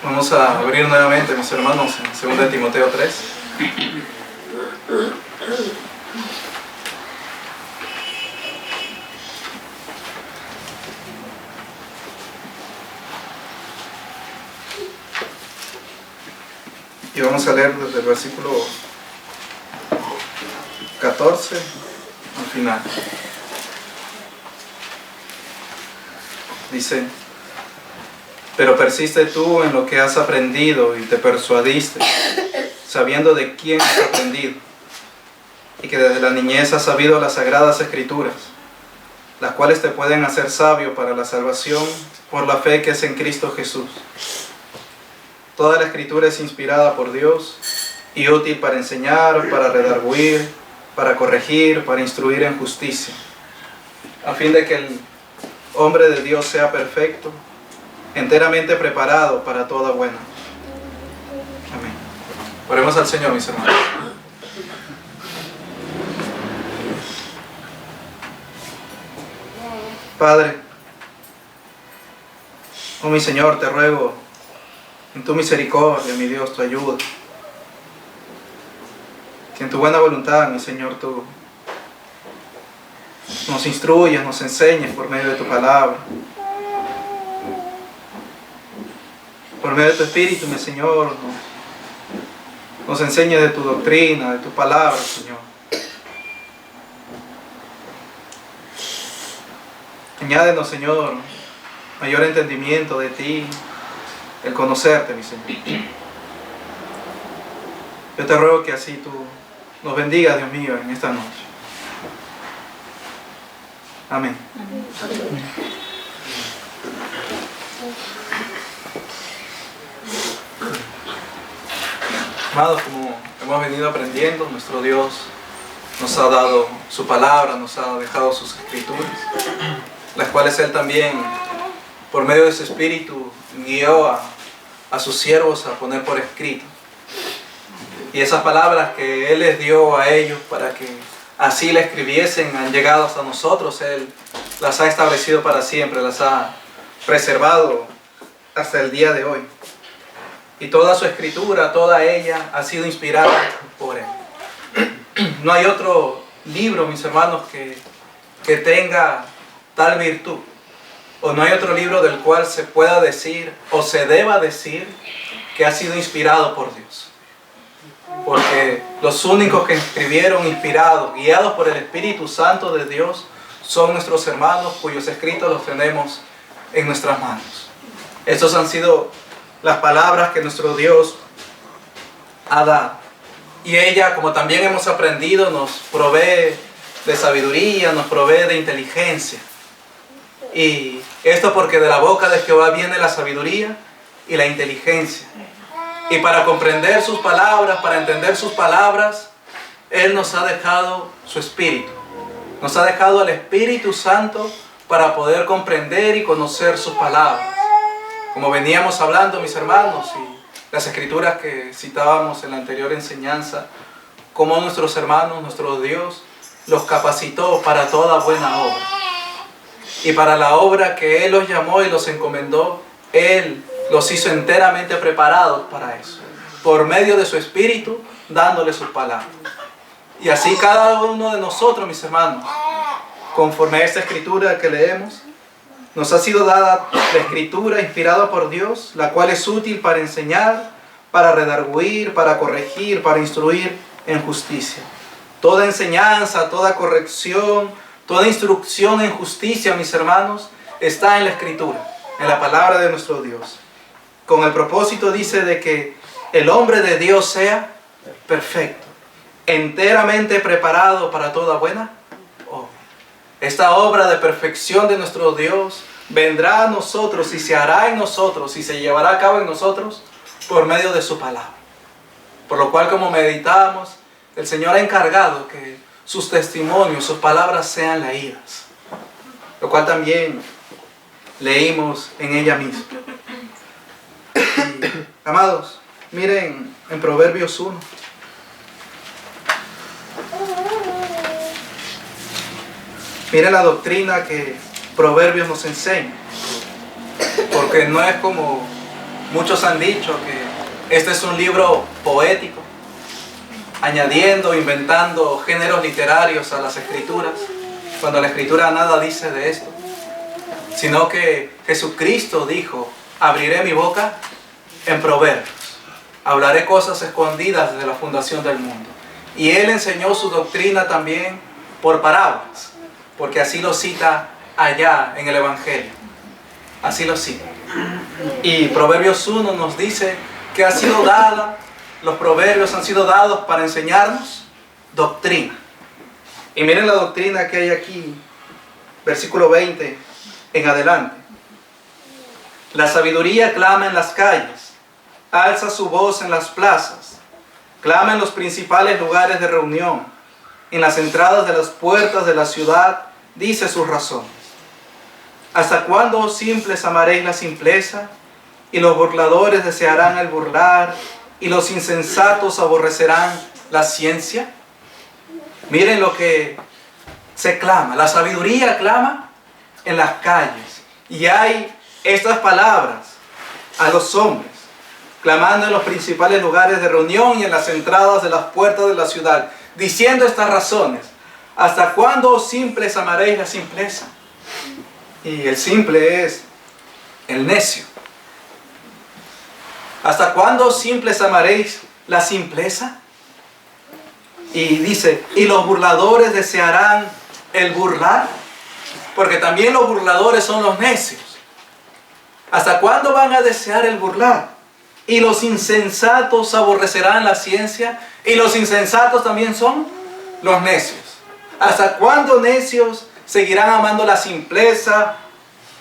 Vamos a abrir nuevamente, mis hermanos, en 2 Timoteo 3. Y vamos a leer desde el versículo 14 al final. Dice: pero persiste tú en lo que has aprendido y te persuadiste, sabiendo de quién has aprendido, y que desde la niñez has sabido las sagradas escrituras, las cuales te pueden hacer sabio para la salvación por la fe que es en Cristo Jesús. Toda la escritura es inspirada por Dios y útil para enseñar, para redarguir, para corregir, para instruir en justicia, a fin de que el hombre de Dios sea perfecto, enteramente preparado para toda buena. Amén. Oremos al Señor, mis hermanos. Padre, oh mi Señor, te ruego en tu misericordia, mi Dios, tu ayuda, que en tu buena voluntad, mi Señor, tú nos instruyas, nos enseñes por medio de tu palabra, por medio de tu Espíritu, mi Señor, nos enseñes de tu doctrina, de tu palabra, Señor. Añádenos, Señor, mayor entendimiento de ti, el conocerte, mi Señor. Yo te ruego que así tú nos bendigas, Dios mío, en esta noche. Amén. Amén. Amados, como hemos venido aprendiendo, nuestro Dios nos ha dado su palabra, nos ha dejado sus escrituras, las cuales Él también, por medio de su Espíritu, guió a sus siervos a poner por escrito. Y esas palabras que Él les dio a ellos para que así la escribiesen han llegado hasta nosotros. Él las ha establecido para siempre, las ha preservado hasta el día de hoy. Y toda su escritura, toda ella ha sido inspirada por Él. No hay otro libro, mis hermanos, que tenga tal virtud. O no hay otro libro del cual se pueda decir o se deba decir que ha sido inspirado por Dios. Porque los únicos que escribieron inspirados, guiados por el Espíritu Santo de Dios, son nuestros hermanos cuyos escritos los tenemos en nuestras manos. Estos han sido las palabras que nuestro Dios ha dado. Y ella, como también hemos aprendido, nos provee de sabiduría, nos provee de inteligencia. Y esto porque de la boca de Jehová viene la sabiduría y la inteligencia. Y para comprender sus palabras, para entender sus palabras, Él nos ha dejado su Espíritu. Nos ha dejado al Espíritu Santo para poder comprender y conocer sus palabras. Como veníamos hablando, mis hermanos, y las escrituras que citábamos en la anterior enseñanza, cómo nuestros hermanos, nuestro Dios, los capacitó para toda buena obra. Y para la obra que Él los llamó y los encomendó, Él los hizo enteramente preparados para eso, por medio de su Espíritu, dándoles sus palabras. Y así cada uno de nosotros, mis hermanos, conforme a esta escritura que leemos, nos ha sido dada la escritura inspirada por Dios, la cual es útil para enseñar, para redarguir, para corregir, para instruir en justicia. Toda enseñanza, toda corrección, toda instrucción en justicia, mis hermanos, está en la escritura, en la palabra de nuestro Dios. Con el propósito, dice, de que el hombre de Dios sea perfecto, enteramente preparado para toda buena obra. Esta obra de perfección de nuestro Dios vendrá a nosotros y se hará en nosotros y se llevará a cabo en nosotros por medio de su palabra. Por lo cual, como meditamos, el Señor ha encargado que sus testimonios, sus palabras sean leídas. Lo cual también leímos en ella misma. Y, amados, miren en Proverbios 1. Miren la doctrina que Proverbios nos enseña. Porque no es como muchos han dicho, que este es un libro poético, añadiendo, inventando géneros literarios a las escrituras, cuando la escritura nada dice de esto, sino que Jesucristo dijo: abriré mi boca en proverbios, hablaré cosas escondidas desde la fundación del mundo. Y Él enseñó su doctrina también por parábolas, porque así lo cita allá en el Evangelio, así lo cita. Y Proverbios 1 nos dice que ha sido dada, los proverbios han sido dados para enseñarnos doctrina. Y miren la doctrina que hay aquí, versículo 20 en adelante. La sabiduría clama en las calles, alza su voz en las plazas, clama en los principales lugares de reunión, en las entradas de las puertas de la ciudad, dice sus razones. ¿Hasta cuándo, oh simples, amaréis la simpleza? Y los burladores desearán el burlar, y los insensatos aborrecerán la ciencia. Miren lo que se clama. La sabiduría clama en las calles. Y hay estas palabras a los hombres, clamando en los principales lugares de reunión y en las entradas de las puertas de la ciudad, diciendo estas razones. ¿Hasta cuándo, oh simples, amaréis la simpleza? Y el simple es el necio. ¿Hasta cuándo, simples, amaréis la simpleza? Y dice, y los burladores desearán el burlar, porque también los burladores son los necios. ¿Hasta cuándo van a desear el burlar? Y los insensatos aborrecerán la ciencia, y los insensatos también son los necios. ¿Hasta cuándo necios seguirán amando la simpleza,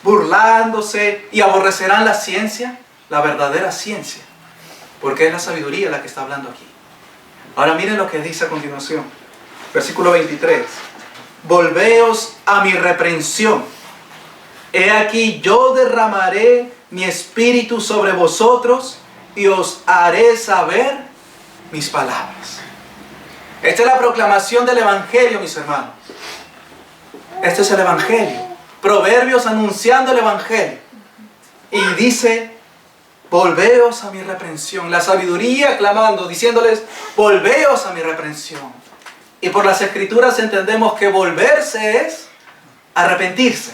burlándose y aborrecerán la ciencia? La verdadera ciencia, porque es la sabiduría la que está hablando aquí. Ahora miren lo que dice a continuación, versículo 23. Volveos a mi reprensión. He aquí yo derramaré mi espíritu sobre vosotros y os haré saber mis palabras. Esta es la proclamación del Evangelio, mis hermanos. Este es el Evangelio. Proverbios anunciando el Evangelio. Y dice: volveos a mi reprensión. La sabiduría clamando, diciéndoles: volveos a mi reprensión. Y por las Escrituras entendemos que volverse es arrepentirse.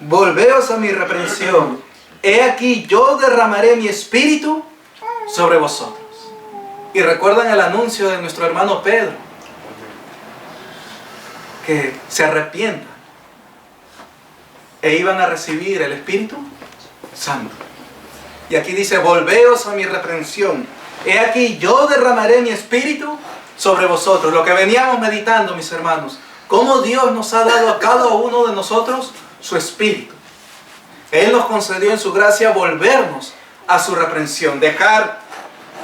Volveos a mi reprensión. He aquí yo derramaré mi espíritu sobre vosotros. Y recuerdan el anuncio de nuestro hermano Pedro, que se arrepientan e iban a recibir el Espíritu Santo. Y aquí dice: volveos a mi reprensión. He aquí yo derramaré mi espíritu sobre vosotros. Lo que veníamos meditando, mis hermanos, cómo Dios nos ha dado a cada uno de nosotros su espíritu. Él nos concedió en su gracia volvernos a su reprensión. Dejar,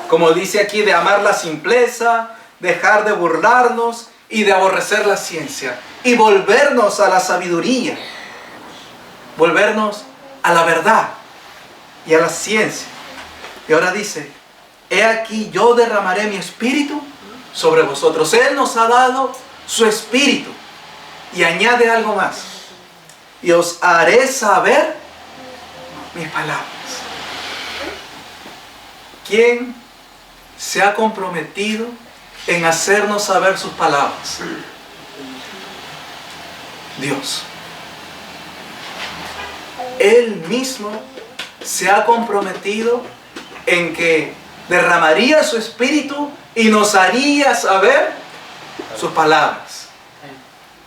como dice aquí, de amar la simpleza, dejar de burlarnos y de aborrecer la ciencia. Y volvernos a la sabiduría. Volvernos a la verdad y a la ciencia. Y ahora dice: he aquí yo derramaré mi espíritu sobre vosotros. Él nos ha dado su espíritu. Y añade algo más: y os haré saber mis palabras. ¿Quién se ha comprometido en hacernos saber sus palabras? Dios. Él mismo se ha comprometido en que derramaría su espíritu y nos haría saber sus palabras.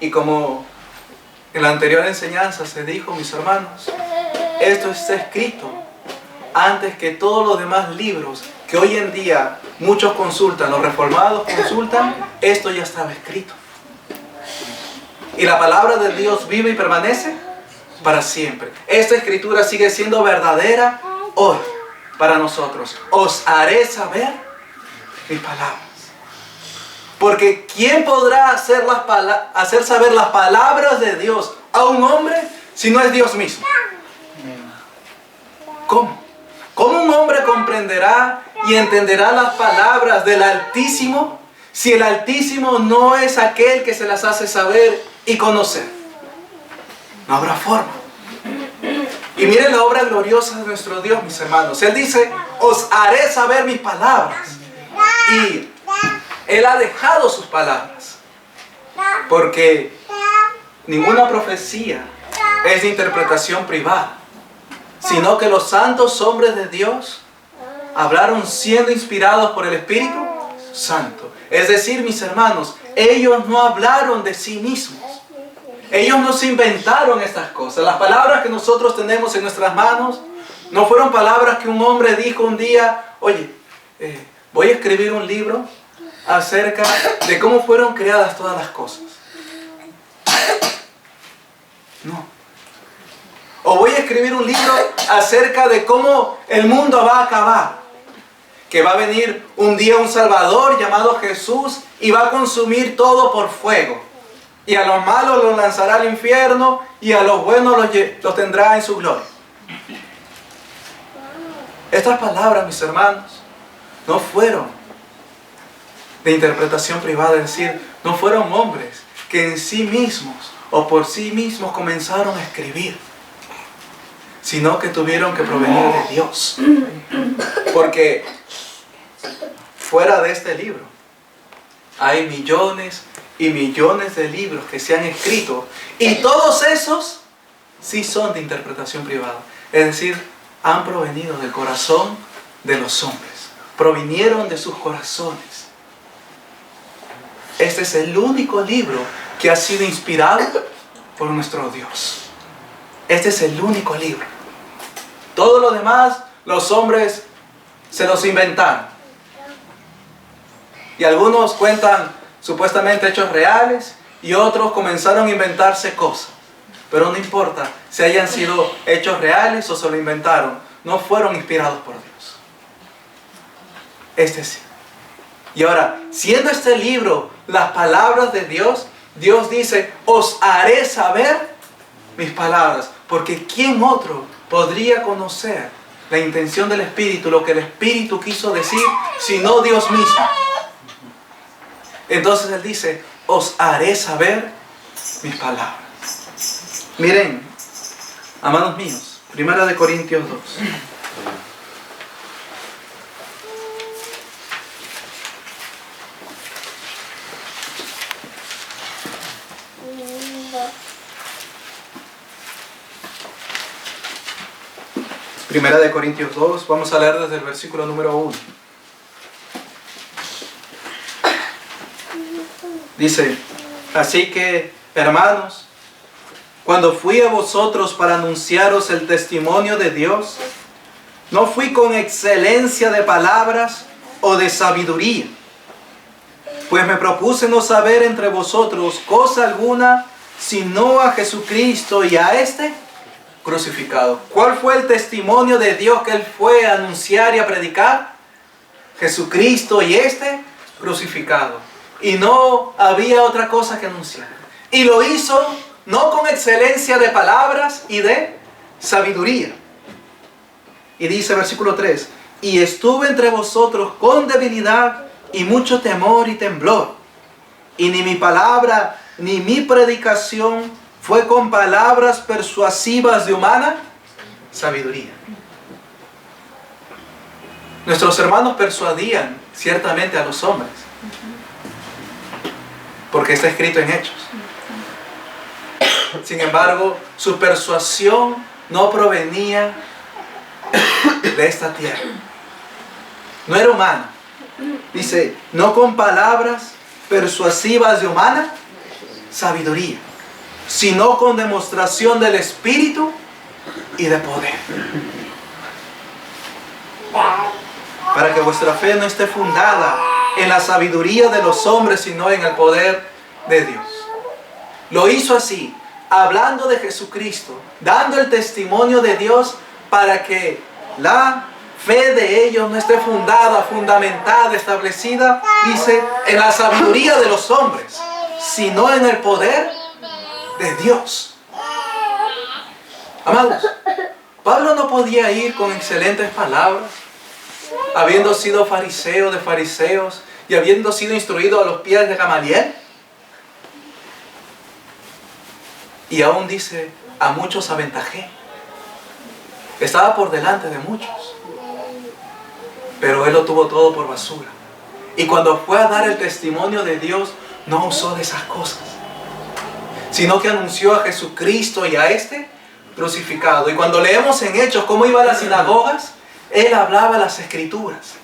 Y como en la anterior enseñanza se dijo, mis hermanos, esto está escrito antes que todos los demás libros que hoy en día muchos consultan, los reformados consultan. Esto ya estaba escrito. Y la palabra de Dios vive y permanece para siempre. Esta escritura sigue siendo verdadera hoy para nosotros. Os haré saber mis palabras. Porque ¿quién podrá hacer saber las palabras de Dios a un hombre si no es Dios mismo? ¿Cómo? ¿Cómo un hombre comprenderá y entenderá las palabras del Altísimo si el Altísimo no es aquel que se las hace saber y conocer? No habrá forma. Y miren la obra gloriosa de nuestro Dios, mis hermanos. Él dice, os haré saber mis palabras. Y Él ha dejado sus palabras. Porque ninguna profecía es de interpretación privada, sino que los santos hombres de Dios hablaron siendo inspirados por el Espíritu Santo. Es decir, mis hermanos, ellos no hablaron de sí mismos. Ellos no se inventaron estas cosas. Las palabras que nosotros tenemos en nuestras manos no fueron palabras que un hombre dijo un día, oye, voy a escribir un libro acerca de cómo fueron creadas todas las cosas. No. O voy a escribir un libro acerca de cómo el mundo va a acabar. Que va a venir un día un Salvador llamado Jesús y va a consumir todo por fuego. Y a los malos los lanzará al infierno y a los buenos los tendrá en su gloria. Estas palabras, mis hermanos, no fueron de interpretación privada, es decir, no fueron hombres que en sí mismos o por sí mismos comenzaron a escribir, sino que tuvieron que provenir de Dios. Porque fuera de este libro hay millones y millones de libros que se han escrito, y todos esos sí son de interpretación privada. Es decir, han provenido del corazón de los hombres. Provinieron de sus corazones. Este es el único libro que ha sido inspirado por nuestro Dios. Este es el único libro. Todo lo demás, los hombres se los inventaron. Y algunos cuentan supuestamente hechos reales y otros comenzaron a inventarse cosas. Pero no importa si hayan sido hechos reales o se lo inventaron, no fueron inspirados por Dios. Este sí. Y ahora, siendo este libro las palabras de Dios, Dios dice, os haré saber mis palabras. Porque ¿quién otro podría conocer la intención del Espíritu, lo que el Espíritu quiso decir, sino Dios mismo? Entonces Él dice, os haré saber mis palabras. Miren, amados míos, 1 Corintios 2. Primera de Corintios 2, vamos a leer desde el versículo número 1. Dice, así que, hermanos, cuando fui a vosotros para anunciaros el testimonio de Dios, no fui con excelencia de palabras o de sabiduría, pues me propuse no saber entre vosotros cosa alguna, sino a Jesucristo y a este crucificado. ¿Cuál fue el testimonio de Dios que Él fue a anunciar y a predicar? Jesucristo y este crucificado. Y no había otra cosa que anunciar. Y lo hizo no con excelencia de palabras y de sabiduría. Y dice versículo 3, y estuve entre vosotros con debilidad y mucho temor y temblor. Y ni mi palabra ni mi predicación fue con palabras persuasivas de humana sabiduría. Nuestros hermanos persuadían ciertamente a los hombres, porque está escrito en Hechos. Sin embargo, su persuasión no provenía de esta tierra. No era humana. Dice, no con palabras persuasivas de humana sabiduría, sino con demostración del Espíritu y de poder. Para que vuestra fe no esté fundada en la sabiduría de los hombres, sino en el poder de Dios. Lo hizo así, hablando de Jesucristo, dando el testimonio de Dios, para que la fe de ellos no esté fundada, fundamentada, establecida, dice, en la sabiduría de los hombres, sino en el poder de Dios. Amados, Pablo no podía ir con excelentes palabras, habiendo sido fariseo de fariseos y habiendo sido instruido a los pies de Gamaliel. Y aún dice, a muchos aventajé. Estaba por delante de muchos. Pero él lo tuvo todo por basura. Y cuando fue a dar el testimonio de Dios, no usó de esas cosas, sino que anunció a Jesucristo y a este crucificado. Y cuando leemos en Hechos cómo iba a las sinagogas, él hablaba las Escrituras.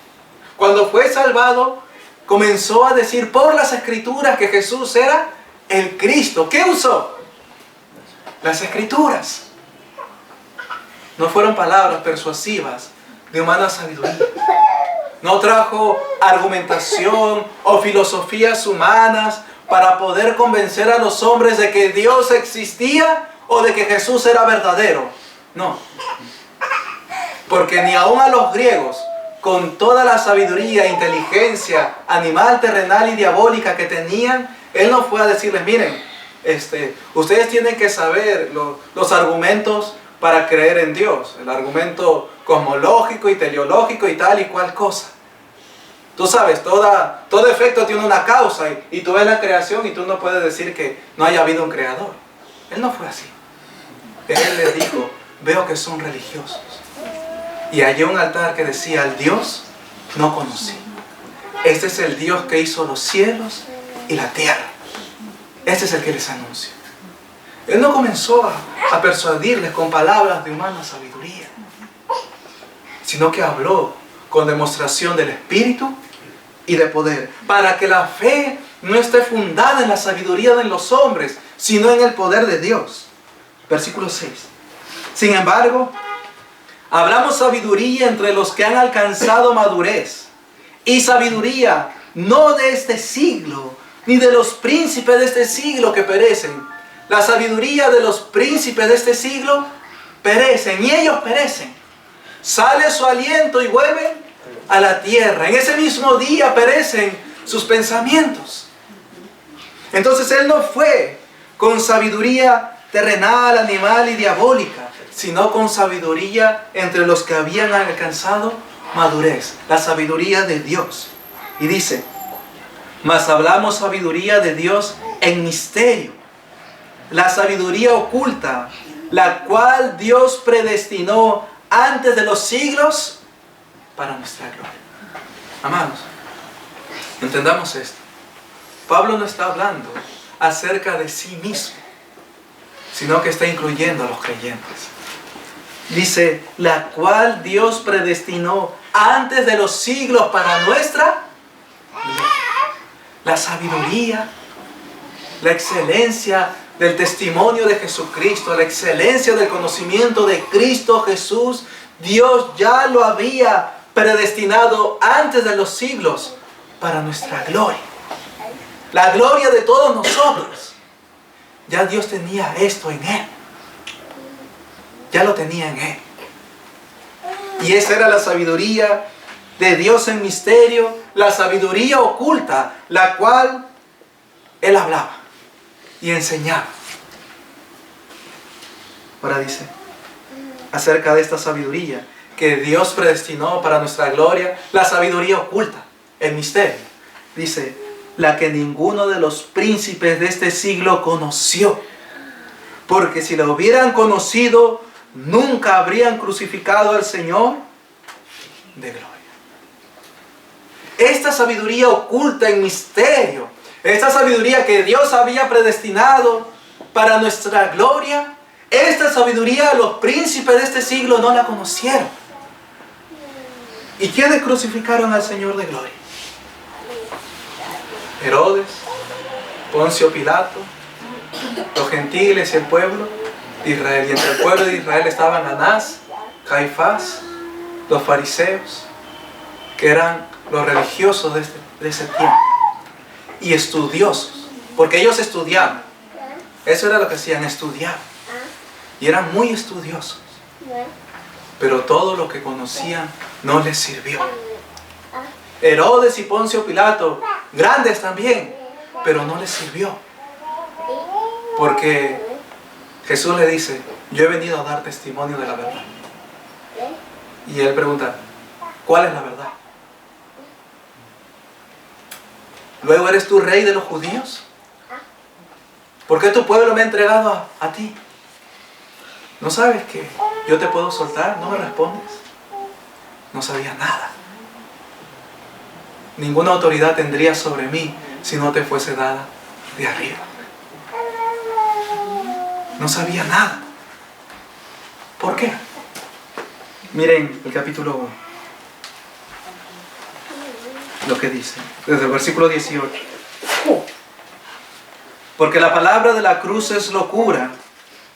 Cuando fue salvado, comenzó a decir por las Escrituras que Jesús era el Cristo. ¿Qué usó? Las Escrituras. No fueron palabras persuasivas de humana sabiduría. No trajo argumentación o filosofías humanas para poder convencer a los hombres de que Dios existía o de que Jesús era verdadero. No. Porque ni aun a los griegos, con toda la sabiduría e inteligencia animal, terrenal y diabólica que tenían, él no fue a decirles, miren, ustedes tienen que saber los argumentos para creer en Dios. El argumento cosmológico y teleológico y tal y cual cosa. Tú sabes, todo efecto tiene una causa y tú ves la creación y tú no puedes decir que no haya habido un creador. Él no fue así. Él les dijo, veo que son religiosos. Y hallé un altar que decía, al Dios no conocí. Este es el Dios que hizo los cielos y la tierra. Este es el que les anunció. Él no comenzó a persuadirles con palabras de humana sabiduría, sino que habló con demostración del Espíritu y de poder, para que la fe no esté fundada en la sabiduría de los hombres, sino en el poder de Dios. Versículo 6. Sin embargo, hablamos sabiduría entre los que han alcanzado madurez, y sabiduría no de este siglo, ni de los príncipes de este siglo que perecen. La sabiduría de los príncipes de este siglo perecen, y ellos perecen. Sale su aliento y vuelven a la tierra. En ese mismo día perecen sus pensamientos. Entonces él no fue con sabiduría terrenal, animal y diabólica, sino con sabiduría entre los que habían alcanzado madurez, la sabiduría de Dios. Y dice, mas hablamos sabiduría de Dios en misterio, la sabiduría oculta, la cual Dios predestinó antes de los siglos para nuestra gloria. Amados, entendamos esto. Pablo no está hablando acerca de sí mismo, sino que está incluyendo a los creyentes. Dice, la cual Dios predestinó antes de los siglos para nuestra gloria. La sabiduría, la excelencia del testimonio de Jesucristo, la excelencia del conocimiento de Cristo Jesús, Dios ya lo había predestinado antes de los siglos para nuestra gloria. La gloria de todos nosotros. Ya Dios tenía esto en Él. Ya lo tenía en Él. Y esa era la sabiduría de Dios en misterio, la sabiduría oculta, la cual Él hablaba y enseñaba. Ahora dice, acerca de esta sabiduría que Dios predestinó para nuestra gloria, la sabiduría oculta, el misterio. Dice, la que ninguno de los príncipes de este siglo conoció. Porque si la hubieran conocido, nunca habrían crucificado al Señor de gloria. Esta sabiduría oculta en misterio, esta sabiduría que Dios había predestinado para nuestra gloria, esta sabiduría los príncipes de este siglo no la conocieron. ¿Y quiénes crucificaron al Señor de gloria? Herodes, Poncio Pilato, los gentiles y el pueblo de Israel. Y entre el pueblo de Israel estaban Anás, Caifás, los fariseos, que eran los religiosos de ese tiempo. Y estudiosos, porque ellos estudiaban. Eso era lo que hacían, estudiar. Y eran muy estudiosos. Pero todo lo que conocían no les sirvió. Herodes y Poncio Pilato, grandes también, pero no les sirvió. Porque Jesús le dice, yo he venido a dar testimonio de la verdad. Y él pregunta, ¿cuál es la verdad? Luego, ¿eres tú rey de los judíos? ¿Por qué tu pueblo me ha entregado a ti? ¿No sabes que yo te puedo soltar, no me respondes. No sabía nada. Ninguna autoridad tendría sobre mí si no te fuese dada de arriba. No sabía nada. ¿Por qué? Miren el capítulo 1. Lo que dice, desde el versículo 18. Porque la palabra de la cruz es locura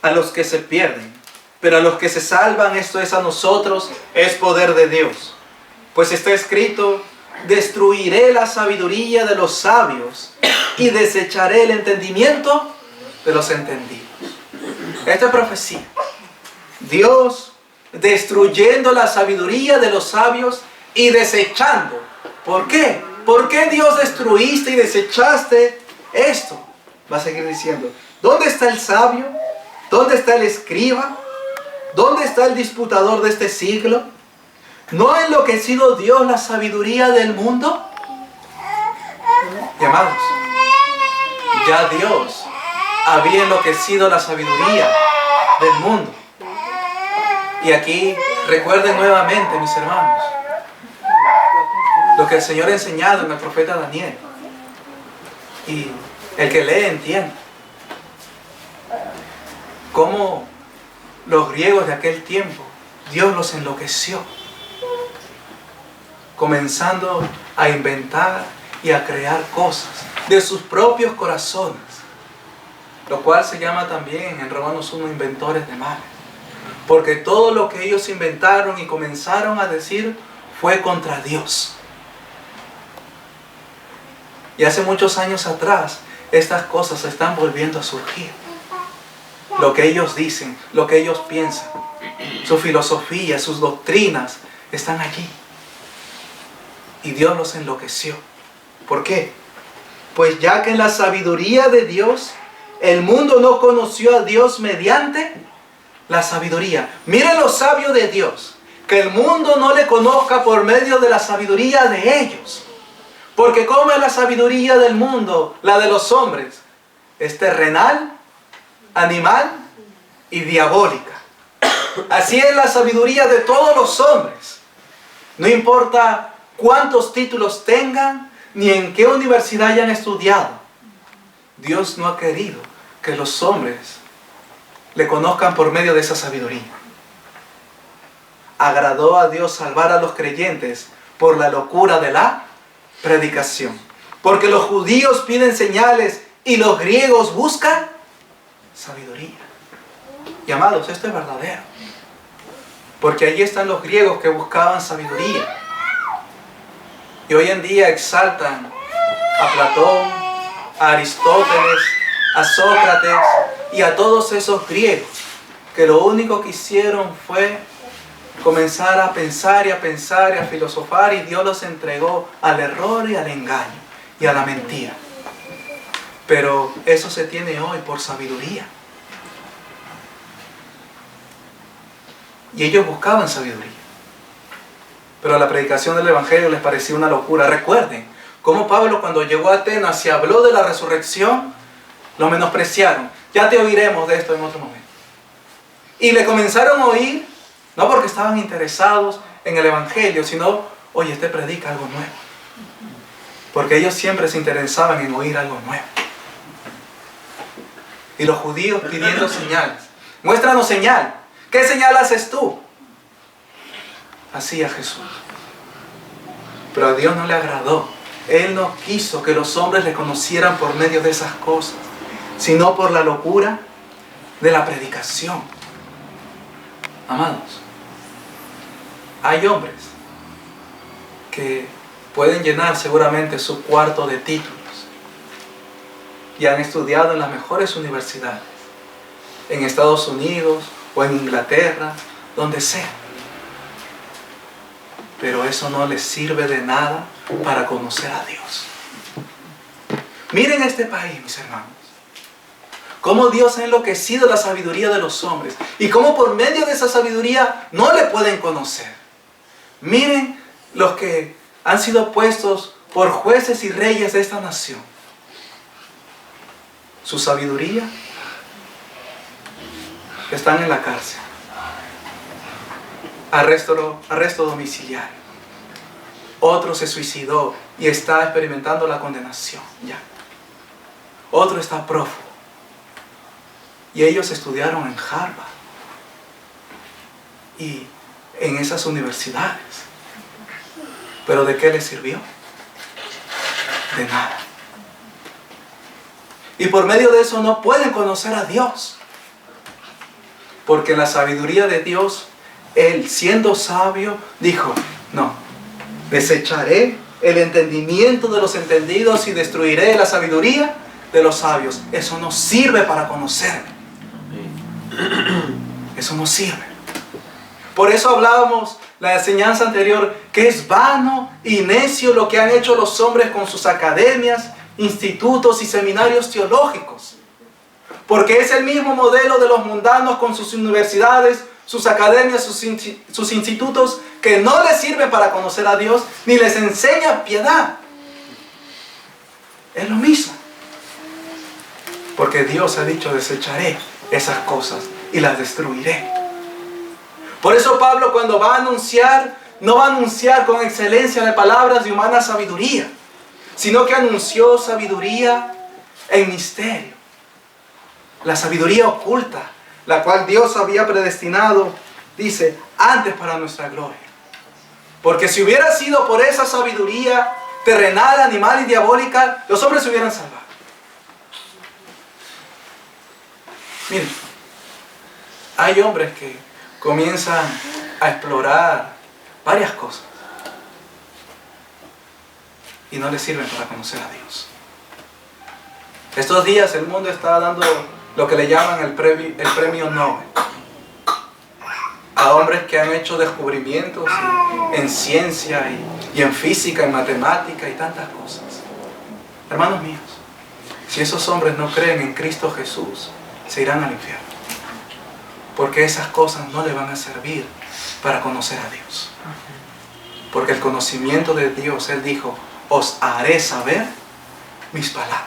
a los que se pierden, pero a los que se salvan, esto es a nosotros, es poder de Dios. Pues está escrito: destruiré la sabiduría de los sabios y desecharé el entendimiento de los entendidos. Esta es profecía. Dios destruyendo la sabiduría de los sabios y desechando. ¿Por qué? ¿Por qué Dios destruiste y desechaste esto? Va a seguir diciendo: ¿dónde está el sabio? ¿Dónde está el escriba? ¿Dónde está el disputador de este siglo? ¿No ha enloquecido Dios la sabiduría del mundo? Y amados, ya Dios había enloquecido la sabiduría del mundo. Y aquí recuerden nuevamente, mis hermanos, lo que el Señor ha enseñado en el profeta Daniel. Y el que lee entiende cómo los griegos de aquel tiempo, Dios los enloqueció, comenzando a inventar y a crear cosas de sus propios corazones, lo cual se llama también en Romanos 1 inventores de males, porque todo lo que ellos inventaron y comenzaron a decir fue contra Dios. Y hace muchos años atrás estas cosas están volviendo a surgir. Lo que ellos dicen, lo que ellos piensan, su filosofía, sus doctrinas están allí. Y Dios los enloqueció. ¿Por qué? Pues ya que en la sabiduría de Dios, el mundo no conoció a Dios mediante la sabiduría. Miren lo sabio de Dios, que el mundo no le conozca por medio de la sabiduría de ellos. Porque ¿cómo es la sabiduría del mundo? La de los hombres. Es terrenal, animal y diabólica. Así es la sabiduría de todos los hombres. No importa cuántos títulos tengan, ni en qué universidad hayan estudiado. Dios no ha querido que los hombres le conozcan por medio de esa sabiduría. Agradó a Dios salvar a los creyentes por la locura de la predicación. Porque los judíos piden señales y los griegos buscan sabiduría. Y amados, esto es verdadero. Porque allí están los griegos que buscaban sabiduría. Y hoy en día exaltan a Platón, a Aristóteles, a Sócrates y a todos esos griegos que lo único que hicieron fue comenzar a pensar y a pensar y a filosofar, y Dios los entregó al error y al engaño y a la mentira. Pero eso se tiene hoy por sabiduría. Y ellos buscaban sabiduría. Pero la predicación del Evangelio les parecía una locura. Recuerden cómo Pablo, cuando llegó a Atenas y habló de la resurrección, lo menospreciaron. Ya te oiremos de esto en otro momento. Y le comenzaron a oír, no porque estaban interesados en el Evangelio, sino, oye, este predica algo nuevo. Porque ellos siempre se interesaban en oír algo nuevo. Y los judíos pidiendo señales. Muéstranos señal. ¿Qué señal haces tú? Hacía Jesús. Pero a Dios no le agradó. Él no quiso que los hombres le conocieran por medio de esas cosas, sino por la locura de la predicación. Amados, hay hombres que pueden llenar seguramente su cuarto de títulos y han estudiado en las mejores universidades, en Estados Unidos o en Inglaterra, donde sea. Pero eso no les sirve de nada para conocer a Dios. Miren este país, mis hermanos. Cómo Dios ha enloquecido la sabiduría de los hombres. Y cómo por medio de esa sabiduría no le pueden conocer. Miren los que han sido puestos por jueces y reyes de esta nación. Su sabiduría están en la cárcel. arresto domiciliario. Otro se suicidó y está experimentando la condenación ya. Otro está prófugo. Y ellos estudiaron en Harvard y en esas universidades. ¿Pero de qué les sirvió? De nada. Y por medio de eso no pueden conocer a Dios. Porque en la sabiduría de Dios, Él, siendo sabio, dijo, no, desecharé el entendimiento de los entendidos y destruiré la sabiduría de los sabios. Eso no sirve para conocerme. Eso no sirve. Por eso hablábamos la enseñanza anterior, que es vano y necio lo que han hecho los hombres con sus academias, institutos y seminarios teológicos. Porque es el mismo modelo de los mundanos con sus universidades, sus academias, sus institutos, que no les sirven para conocer a Dios, ni les enseña piedad. Es lo mismo. Porque Dios ha dicho, desecharé esas cosas y las destruiré. Por eso Pablo, cuando va a anunciar, no va a anunciar con excelencia de palabras de humana sabiduría, sino que anunció sabiduría en misterio. La sabiduría oculta, la cual Dios había predestinado, dice, antes para nuestra gloria. Porque si hubiera sido por esa sabiduría terrenal, animal y diabólica, los hombres se hubieran salvado. Miren, hay hombres que comienzan a explorar varias cosas y no les sirven para conocer a Dios. Estos días el mundo está dando lo que le llaman el premio Nobel a hombres que han hecho descubrimientos en ciencia y en física, en matemática y tantas cosas. Hermanos míos, si esos hombres no creen en Cristo Jesús, se irán al infierno. Porque esas cosas no le van a servir para conocer a Dios. Porque el conocimiento de Dios, Él dijo, os haré saber mis palabras.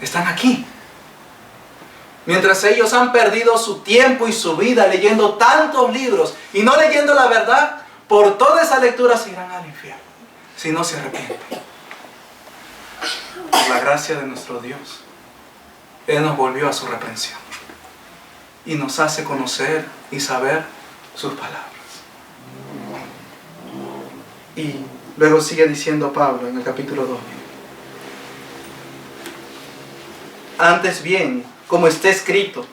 Están aquí. Mientras ellos han perdido su tiempo y su vida leyendo tantos libros y no leyendo la verdad, por toda esa lectura se irán al infierno, si no se arrepienten. Por la gracia de nuestro Dios, Él nos volvió a su reprensión y nos hace conocer y saber sus palabras. Y luego sigue diciendo Pablo en el capítulo 2. Antes bien, como está escrito,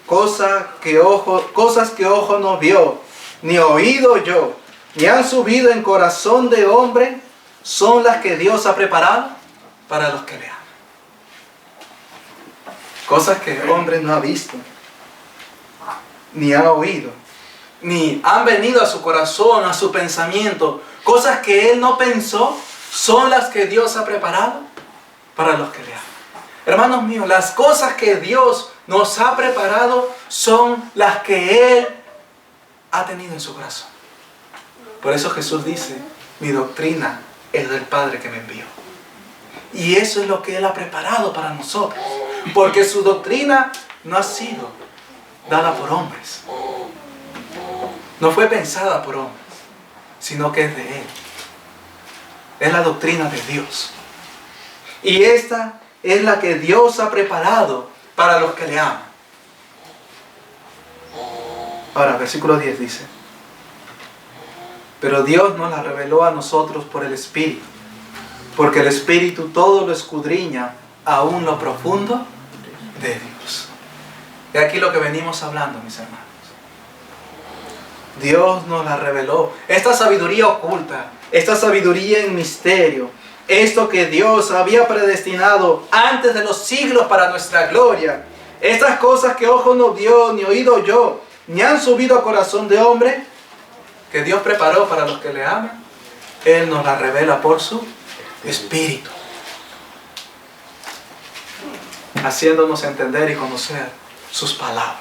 cosas que ojo no vio, ni oído yo, ni han subido en corazón de hombre, son las que Dios ha preparado para los que le aman. Cosas que el hombre no ha visto, ni ha oído, ni han venido a su corazón, a su pensamiento. Cosas que él no pensó, son las que Dios ha preparado para los que le aman. Hermanos míos, las cosas que Dios nos ha preparado son las que Él ha tenido en su corazón. Por eso Jesús dice, mi doctrina es del Padre que me envió. Y eso es lo que Él ha preparado para nosotros. Porque su doctrina no ha sido dada por hombres. No fue pensada por hombres, sino que es de Él. Es la doctrina de Dios. Y esta es la que Dios ha preparado para los que le aman. Ahora, versículo 10 dice, pero Dios nos la reveló a nosotros por el Espíritu, porque el Espíritu todo lo escudriña, aún lo profundo de Dios. Y aquí lo que venimos hablando, mis hermanos. Dios nos la reveló. Esta sabiduría oculta, esta sabiduría en misterio, esto que Dios había predestinado antes de los siglos para nuestra gloria, estas cosas que ojo no vio, ni oído yo, ni han subido a corazón de hombre, que Dios preparó para los que le aman, Él nos la revela por su Espíritu, haciéndonos entender y conocer sus palabras.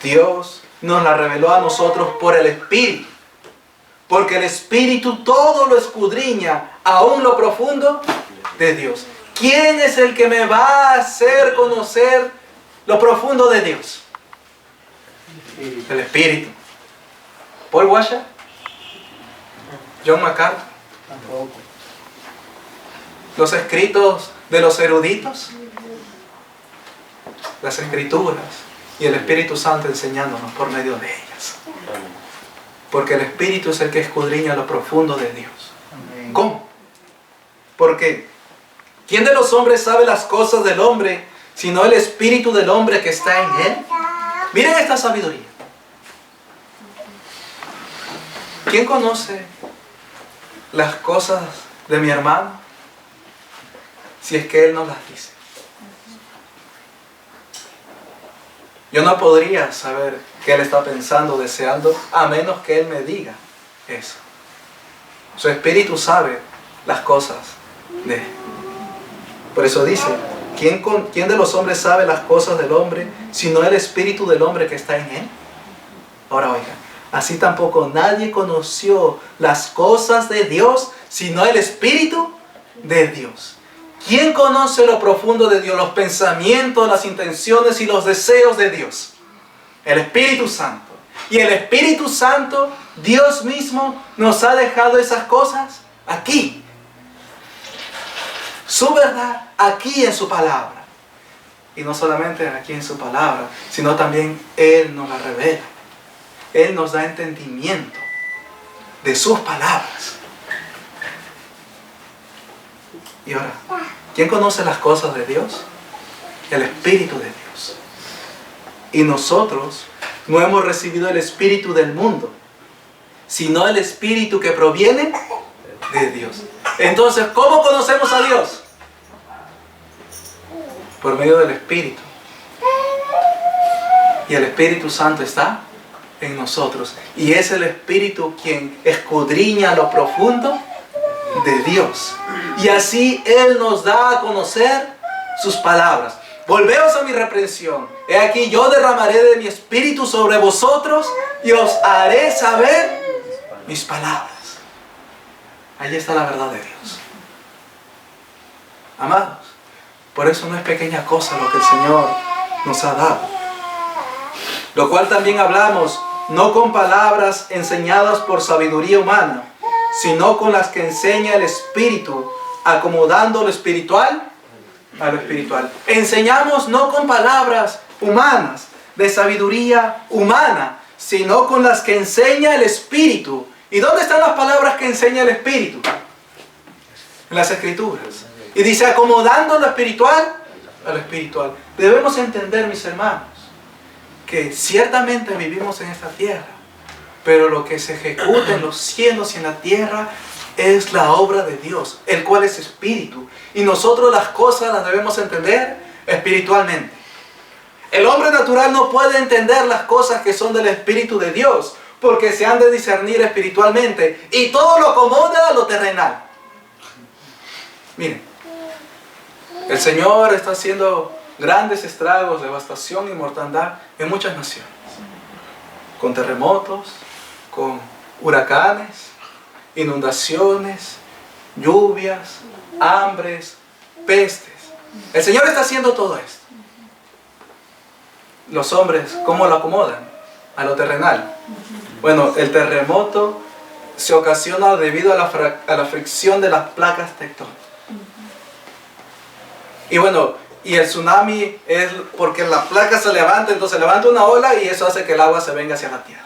Dios nos la reveló a nosotros por el Espíritu, porque el Espíritu todo lo escudriña, aún lo profundo de Dios. ¿Quién es el que me va a hacer conocer lo profundo de Dios? El Espíritu. Paul Washer, John MacArthur, Tampoco. los escritos de los eruditos, las escrituras y el Espíritu Santo enseñándonos por medio de ellas. Porque el Espíritu es el que escudriña lo profundo de Dios. Amén. ¿Cómo? Porque ¿quién de los hombres sabe las cosas del hombre sino el Espíritu del hombre que está en él? Miren esta sabiduría. ¿Quién conoce las cosas de mi hermano si es que él no las dice? Yo no podría saber qué él está pensando, deseando, a menos que él me diga eso. Su Espíritu sabe las cosas de él. Por eso dice, ¿quién de los hombres sabe las cosas del hombre, sino el Espíritu del hombre que está en él? Ahora oigan, así tampoco nadie conoció las cosas de Dios, sino el Espíritu de Dios. ¿Quién conoce lo profundo de Dios, los pensamientos, las intenciones y los deseos de Dios? El Espíritu Santo. Y el Espíritu Santo, Dios mismo, nos ha dejado esas cosas aquí. Su verdad aquí en su palabra. Y no solamente aquí en su palabra, sino también Él nos la revela. Él nos da entendimiento de sus palabras. Y ahora, ¿quién conoce las cosas de Dios? El Espíritu de Dios. Y nosotros no hemos recibido el Espíritu del mundo, sino el Espíritu que proviene de Dios. Entonces, ¿cómo conocemos a Dios? Por medio del Espíritu. Y el Espíritu Santo está en nosotros. Y es el Espíritu quien escudriña lo profundo de Dios. Y así Él nos da a conocer sus palabras. Volveos a mi reprensión. He aquí yo derramaré de mi Espíritu sobre vosotros y os haré saber mis palabras. Allí está la verdad de Dios. Amados, por eso no es pequeña cosa lo que el Señor nos ha dado. Lo cual también hablamos, no con palabras enseñadas por sabiduría humana, sino con las que enseña el Espíritu, acomodando lo espiritual a lo espiritual. Enseñamos no con palabras humanas, de sabiduría humana, sino con las que enseña el Espíritu. ¿Y dónde están las palabras que enseña el Espíritu? En las Escrituras. Y dice, acomodando lo espiritual a lo espiritual. Debemos entender, mis hermanos, que ciertamente vivimos en esta tierra, pero lo que se ejecuta en los cielos y en la tierra es la obra de Dios, el cual es Espíritu. Y nosotros las cosas las debemos entender espiritualmente. El hombre natural no puede entender las cosas que son del Espíritu de Dios, porque se han de discernir espiritualmente, y todo lo acomoda a lo terrenal. Miren, el Señor está haciendo grandes estragos, devastación y mortandad en muchas naciones. Con terremotos, con huracanes, inundaciones, lluvias, hambres, pestes. El Señor está haciendo todo esto. Los hombres, ¿cómo lo acomodan? A lo terrenal. Bueno, el terremoto se ocasiona debido a la fricción de las placas tectónicas. Y bueno, y el tsunami es porque la placa se levanta, entonces levanta una ola y eso hace que el agua se venga hacia la tierra.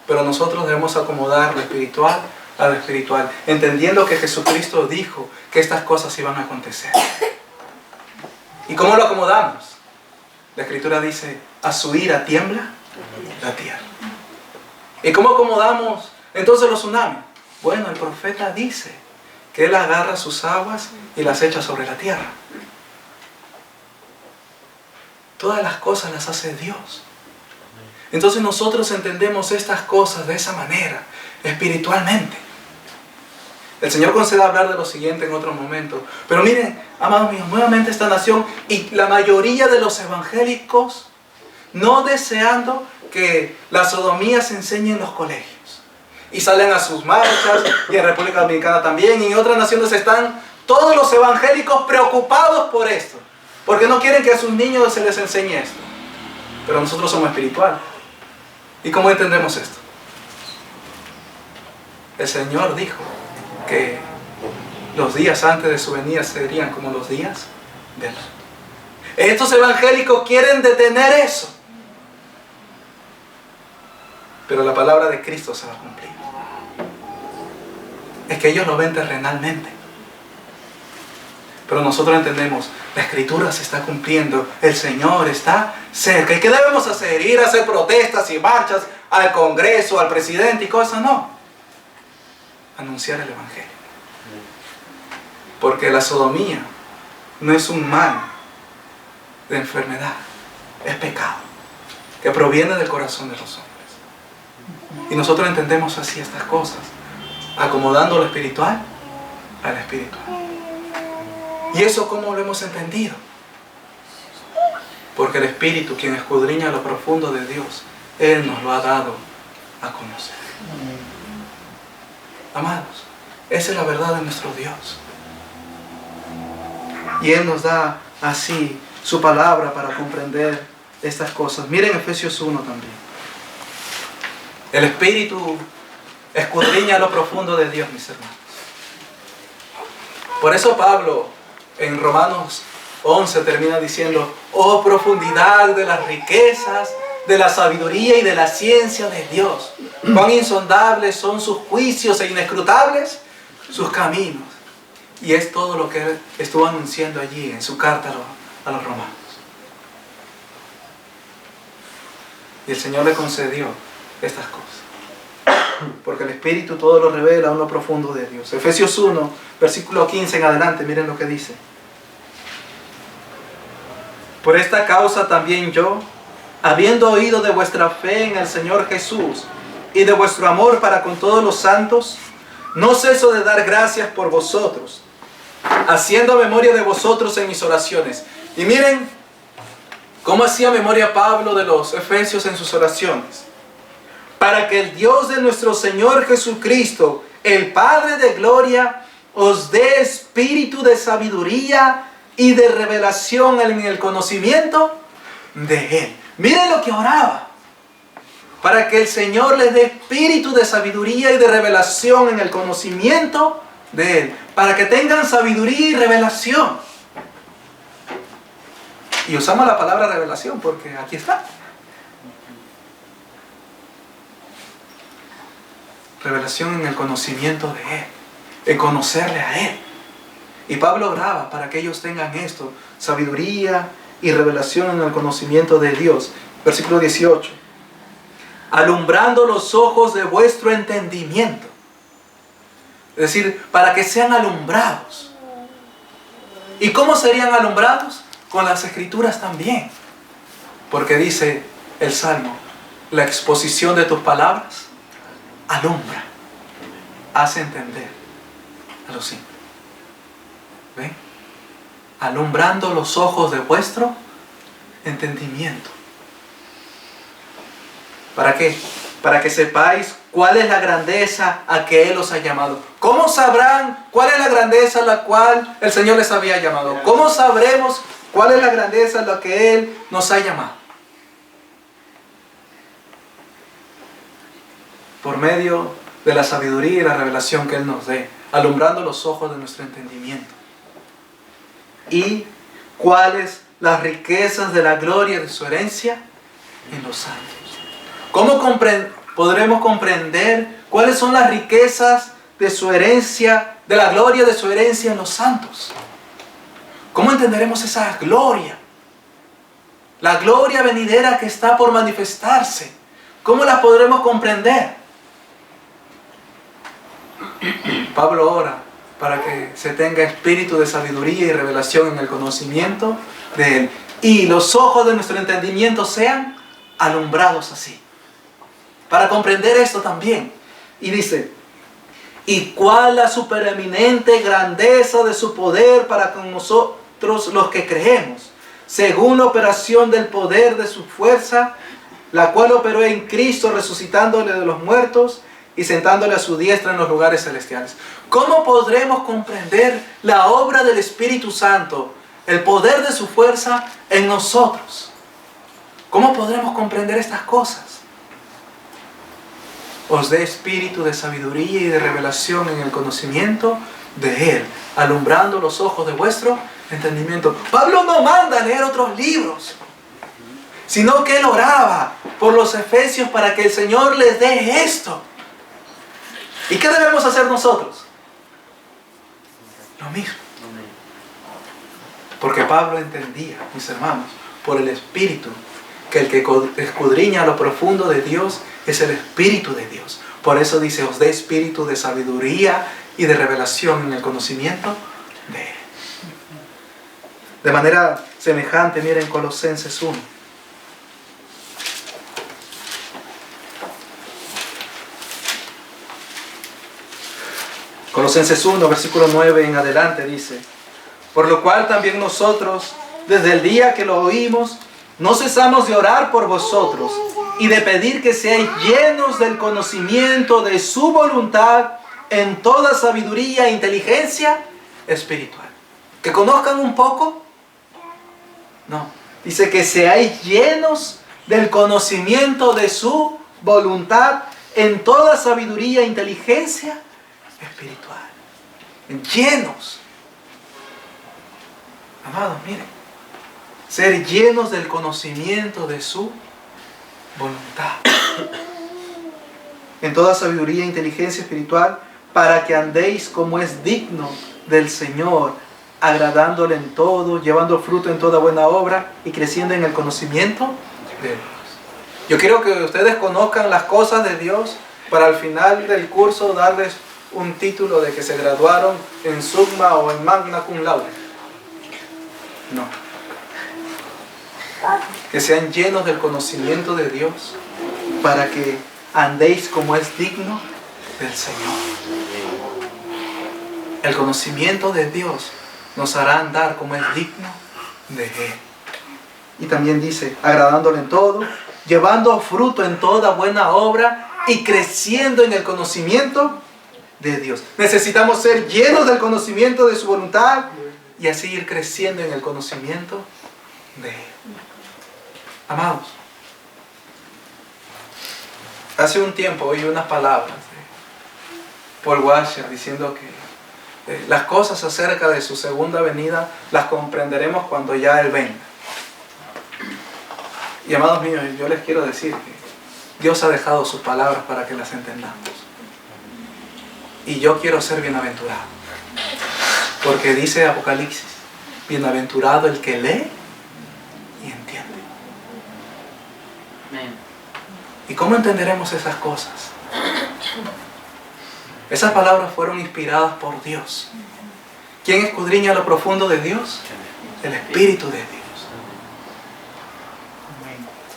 Pero nosotros debemos acomodar lo espiritual a lo espiritual, entendiendo que Jesucristo dijo que estas cosas iban a acontecer. ¿Y cómo lo acomodamos? La Escritura dice, a su ira tiembla la tierra. ¿Y cómo acomodamos entonces los tsunamis? Bueno, el profeta dice que Él agarra sus aguas y las echa sobre la tierra. Todas las cosas las hace Dios. Entonces nosotros entendemos estas cosas de esa manera, espiritualmente. El Señor conceda hablar de lo siguiente en otro momento. Pero miren, amados míos, nuevamente esta nación y la mayoría de los evangélicos no deseando que la sodomía se enseñe en los colegios. Y salen a sus marchas, y en República Dominicana también, y en otras naciones están todos los evangélicos preocupados por esto. Porque no quieren que a sus niños se les enseñe esto. Pero nosotros somos espirituales. ¿Y cómo entendemos esto? El Señor dijo que los días antes de su venida serían como los días de Lot. Estos evangélicos quieren detener eso. Pero la palabra de Cristo se va a cumplir. Es que ellos lo ven terrenalmente. Pero nosotros entendemos, la Escritura se está cumpliendo, el Señor está cerca. ¿Y qué debemos hacer? ¿Ir a hacer protestas y marchas al Congreso, al presidente y cosas? No. Anunciar el Evangelio. Porque la sodomía no es un mal de enfermedad, es pecado que proviene del corazón de los hombres. Y nosotros entendemos así estas cosas, acomodando lo espiritual al espiritual. ¿Y eso cómo lo hemos entendido? Porque el Espíritu, quien escudriña lo profundo de Dios, Él nos lo ha dado a conocer. Amados, esa es la verdad de nuestro Dios. Y Él nos da así su palabra para comprender estas cosas. Miren Efesios 1 también. El Espíritu escudriña lo profundo de Dios, mis hermanos. Por eso Pablo en Romanos 11 termina diciendo: oh profundidad de las riquezas, de la sabiduría y de la ciencia de Dios. Cuán insondables son sus juicios e inescrutables sus caminos. Y es todo lo que él estuvo anunciando allí en su carta a los romanos. Y el Señor le concedió estas cosas. Porque el Espíritu todo lo revela a lo profundo de Dios. Efesios 1, versículo 15 en adelante, miren lo que dice. Por esta causa también yo, habiendo oído de vuestra fe en el Señor Jesús y de vuestro amor para con todos los santos, no ceso de dar gracias por vosotros, haciendo memoria de vosotros en mis oraciones. Y miren cómo hacía memoria Pablo de los efesios en sus oraciones. Para que el Dios de nuestro Señor Jesucristo, el Padre de gloria, os dé espíritu de sabiduría y de revelación en el conocimiento de Él. Miren lo que oraba. Para que el Señor les dé espíritu de sabiduría y de revelación en el conocimiento de Él. Para que tengan sabiduría y revelación. Y usamos la palabra revelación porque aquí está. Revelación en el conocimiento de Él. En conocerle a Él. Y Pablo oraba para que ellos tengan esto. Sabiduría y revelación en el conocimiento de Dios. Versículo 18. Alumbrando los ojos de vuestro entendimiento. Es decir, para que sean alumbrados. ¿Y cómo serían alumbrados? Con las Escrituras también. Porque dice el Salmo, la exposición de tus palabras alumbra, hace entender a los simples. ¿Ven? Alumbrando los ojos de vuestro entendimiento. ¿Para qué? Para que sepáis cuál es la grandeza a que Él os ha llamado. ¿Cómo sabrán cuál es la grandeza a la cual el Señor les había llamado? ¿Cómo sabremos cuál es la grandeza a la que Él nos ha llamado? Por medio de la sabiduría y la revelación que Él nos dé, alumbrando los ojos de nuestro entendimiento. ¿Y cuáles las riquezas de la gloria de su herencia en los santos? ¿Cómo podremos comprender cuáles son las riquezas de su herencia, de la gloria de su herencia en los santos? ¿Cómo entenderemos esa gloria? La gloria venidera que está por manifestarse. ¿Cómo la podremos comprender? Pablo ora para que se tenga espíritu de sabiduría y revelación en el conocimiento de Él. Y los ojos de nuestro entendimiento sean alumbrados así. Para comprender esto también. Y dice, ¿y cuál la supereminente grandeza de su poder para con nosotros los que creemos? Según la operación del poder de su fuerza, la cual operó en Cristo resucitándole de los muertos y sentándole a su diestra en los lugares celestiales. ¿Cómo podremos comprender la obra del Espíritu Santo, el poder de su fuerza en nosotros? ¿Cómo podremos comprender estas cosas? os dé espíritu de sabiduría y de revelación en el conocimiento de Él, alumbrando los ojos de vuestro entendimiento. Pablo no manda a leer otros libros, sino que él oraba por los efesios para que el Señor les dé esto. ¿Y qué debemos hacer nosotros? Lo mismo. Porque Pablo entendía, mis hermanos, por el Espíritu, que el que escudriña lo profundo de Dios es el Espíritu de Dios. Por eso dice, os dé espíritu de sabiduría y de revelación en el conocimiento de Él. De manera semejante, miren Colosenses 1. Colosenses 1, versículo 9 en adelante dice: por lo cual también nosotros, desde el día que lo oímos, no cesamos de orar por vosotros y de pedir que seáis llenos del conocimiento de su voluntad en toda sabiduría e inteligencia espiritual. ¿Que conozcan un poco? No. Dice que seáis llenos del conocimiento de su voluntad en toda sabiduría e inteligencia espiritual. Llenos. Amados, miren. Ser llenos del conocimiento de su voluntad. En toda sabiduría e inteligencia espiritual, para que andéis como es digno del Señor, agradándole en todo, llevando fruto en toda buena obra y creciendo en el conocimiento de Dios. Yo quiero que ustedes conozcan las cosas de Dios para al final del curso darles un título de que se graduaron en Summa o en Magna Cum Laude. No. Que sean llenos del conocimiento de Dios para que andéis como es digno del Señor. El conocimiento de Dios nos hará andar como es digno de Él. Y también dice, agradándole en todo, llevando fruto en toda buena obra y creciendo en el conocimiento de Dios. Necesitamos ser llenos del conocimiento de su voluntad y así ir creciendo en el conocimiento de Él. Amados, hace un tiempo oí unas palabras de Paul Washer diciendo que las cosas acerca de su segunda venida las comprenderemos cuando ya Él venga. Y amados míos, yo les quiero decir que Dios ha dejado sus palabras para que las entendamos. Y yo quiero ser bienaventurado. Porque dice Apocalipsis, bienaventurado el que lee y entiende. ¿Y cómo entenderemos esas cosas? Esas palabras fueron inspiradas por Dios. ¿Quién escudriña lo profundo de Dios? El Espíritu de Dios.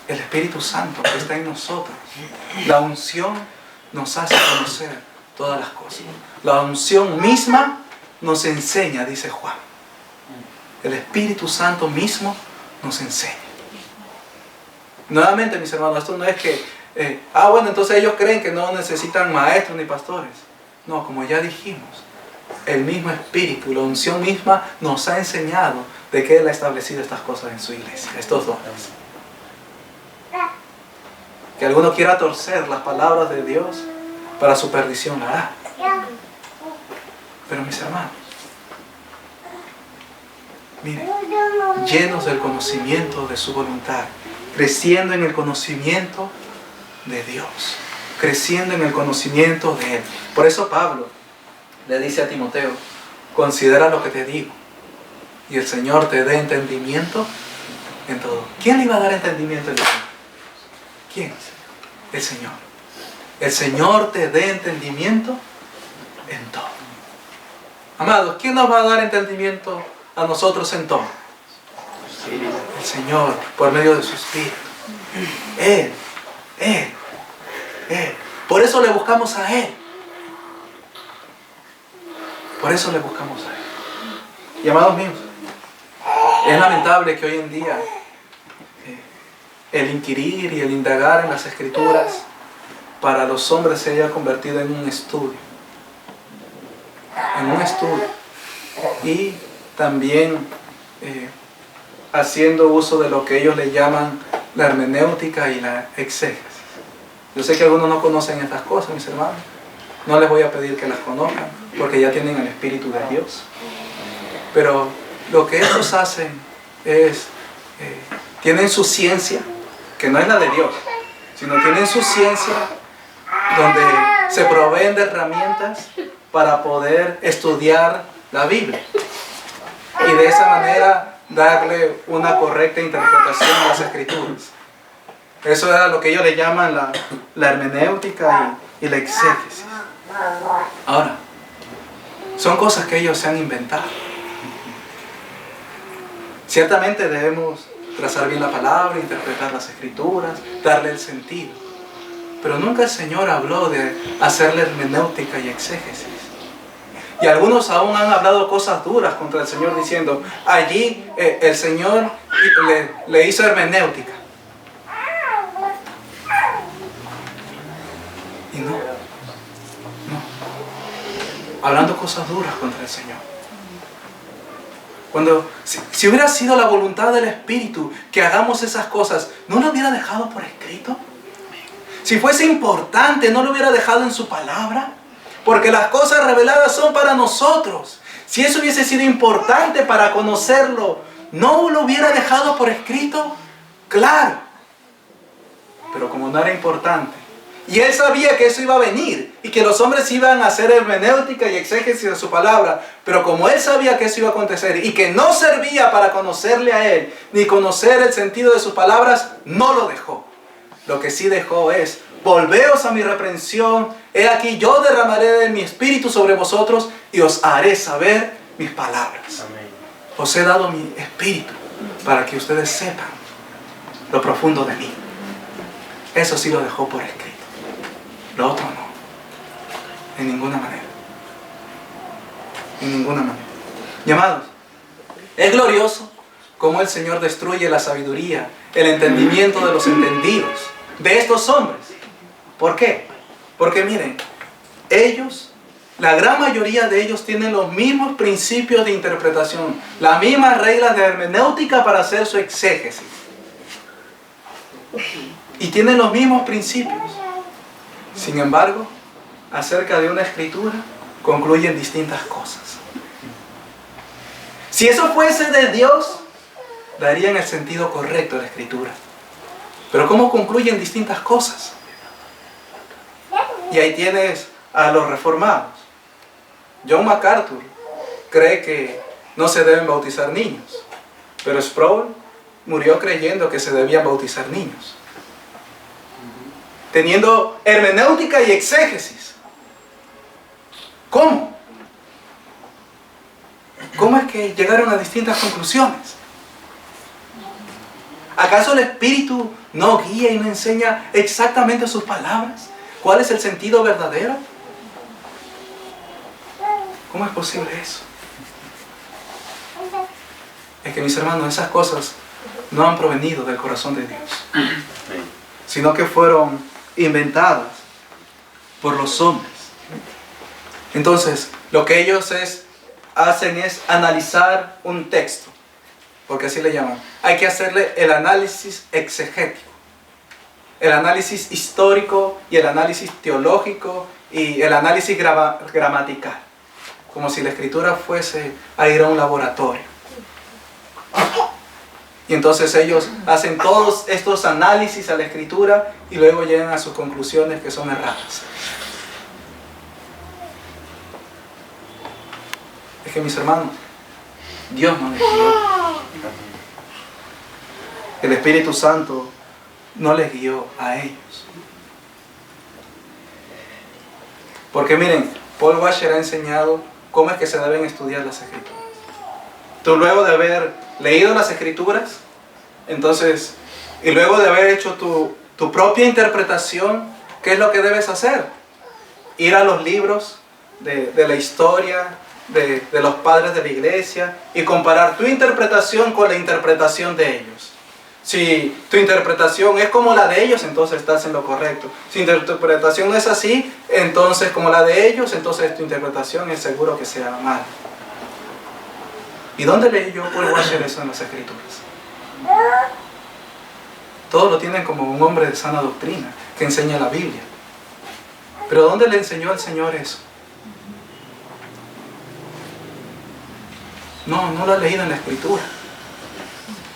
El Espíritu Santo que está en nosotros. La unción nos hace conocer todas las cosas. La unción misma nos enseña, dice Juan. El Espíritu Santo mismo nos enseña. Nuevamente, mis hermanos, esto no es que bueno, entonces ellos creen que no necesitan maestros ni pastores. No, como ya dijimos, el mismo Espíritu, la unción misma nos ha enseñado de que Él ha establecido estas cosas en su iglesia, estos dones. Que alguno quiera torcer las palabras de Dios para su perdición la hará. Pero mis hermanos, miren, llenos del conocimiento de su voluntad, creciendo en el conocimiento de Dios, creciendo en el conocimiento de Él. Por eso Pablo le dice a Timoteo, considera lo que te digo y el Señor te dé entendimiento en todo. ¿Quién le iba a dar entendimiento en todo? ¿Quién? El Señor. El Señor te dé entendimiento en todo. Amados, ¿quién nos va a dar entendimiento a nosotros en todo? El Señor, por medio de su Espíritu. Él. Por eso le buscamos a Él. Por eso le buscamos a Él. Y amados míos, es lamentable que hoy en día el inquirir y el indagar en las Escrituras para los hombres se haya convertido en un estudio. En un estudio. Y también haciendo uso de lo que ellos le llaman la hermenéutica y la exégesis. Yo sé que algunos no conocen estas cosas, mis hermanos. No les voy a pedir que las conozcan, porque ya tienen el Espíritu de Dios. Pero lo que estos hacen es, tienen su ciencia, que no es la de Dios, sino tienen su ciencia donde se proveen de herramientas para poder estudiar la Biblia. Y de esa manera darle una correcta interpretación a las Escrituras. Eso era lo que ellos le llaman la hermenéutica y la exégesis. Ahora, son cosas que ellos se han inventado. Ciertamente debemos trazar bien la palabra, interpretar las Escrituras, darle el sentido. Pero nunca el Señor habló de hacerle hermenéutica y exégesis. Y algunos aún han hablado cosas duras contra el Señor diciendo, allí el Señor le hizo hermenéutica. Y no. Hablando cosas duras contra el Señor. Cuando, si hubiera sido la voluntad del Espíritu que hagamos esas cosas, ¿no lo hubiera dejado por escrito? Si fuese importante, ¿no lo hubiera dejado en su palabra? Porque las cosas reveladas son para nosotros. Si eso hubiese sido importante para conocerlo, ¿no lo hubiera dejado por escrito? Claro. Pero como no era importante, y él sabía que eso iba a venir, y que los hombres iban a hacer hermenéutica y exégesis de su palabra, pero como él sabía que eso iba a acontecer, y que no servía para conocerle a él, ni conocer el sentido de sus palabras, no lo dejó. Lo que sí dejó es, volveos a mi reprensión, he aquí yo derramaré de mi espíritu sobre vosotros, y os haré saber mis palabras. Amén. Os he dado mi espíritu, para que ustedes sepan lo profundo de mí. Eso sí lo dejó por escrito. Lo otro no. En ninguna manera. En ninguna manera. Llamados, es glorioso cómo el Señor destruye la sabiduría, el entendimiento de los entendidos, de estos hombres. ¿Por qué? Porque miren, ellos, la gran mayoría de ellos tienen los mismos principios de interpretación, las mismas reglas de hermenéutica para hacer su exégesis. Y tienen los mismos principios. Sin embargo, acerca de una escritura, concluyen distintas cosas. Si eso fuese de Dios, darían el sentido correcto de la escritura. Pero ¿cómo concluyen distintas cosas? Y ahí tienes a los reformados. John MacArthur cree que no se deben bautizar niños, pero Sproul murió creyendo que se debían bautizar niños, teniendo hermenéutica y exégesis. ¿Cómo? ¿Cómo es que llegaron a distintas conclusiones? ¿Acaso el Espíritu no guía y no enseña exactamente sus palabras? ¿Cuál es el sentido verdadero? ¿Cómo es posible eso? Es que, mis hermanos, esas cosas no han provenido del corazón de Dios, sino que fueron inventadas por los hombres. Entonces, lo que ellos hacen es analizar un texto, porque así le llaman. Hay que hacerle el análisis exegético, el análisis histórico y el análisis teológico y el análisis gramatical, como si la escritura fuese a ir a un laboratorio. Y entonces ellos hacen todos estos análisis a la escritura y luego llegan a sus conclusiones que son erradas. Es que, mis hermanos, Dios no les guió. El Espíritu Santo no les guió a ellos. Porque miren, Paul Washer ha enseñado cómo es que se deben estudiar las escrituras. Tú, luego de haber leído las escrituras, entonces, y luego de haber hecho tu propia interpretación, ¿qué es lo que debes hacer? Ir a los libros de la historia, de los padres de la iglesia, y comparar tu interpretación con la interpretación de ellos. Si tu interpretación es como la de ellos, entonces estás en lo correcto. Si tu interpretación no es así, entonces como la de ellos, entonces tu interpretación es seguro que sea mala. ¿Y dónde leí yo Paul Washer eso en las escrituras? Todos lo tienen como un hombre de sana doctrina, que enseña la Biblia. Pero ¿dónde le enseñó al Señor eso? No lo ha leído en la Escritura.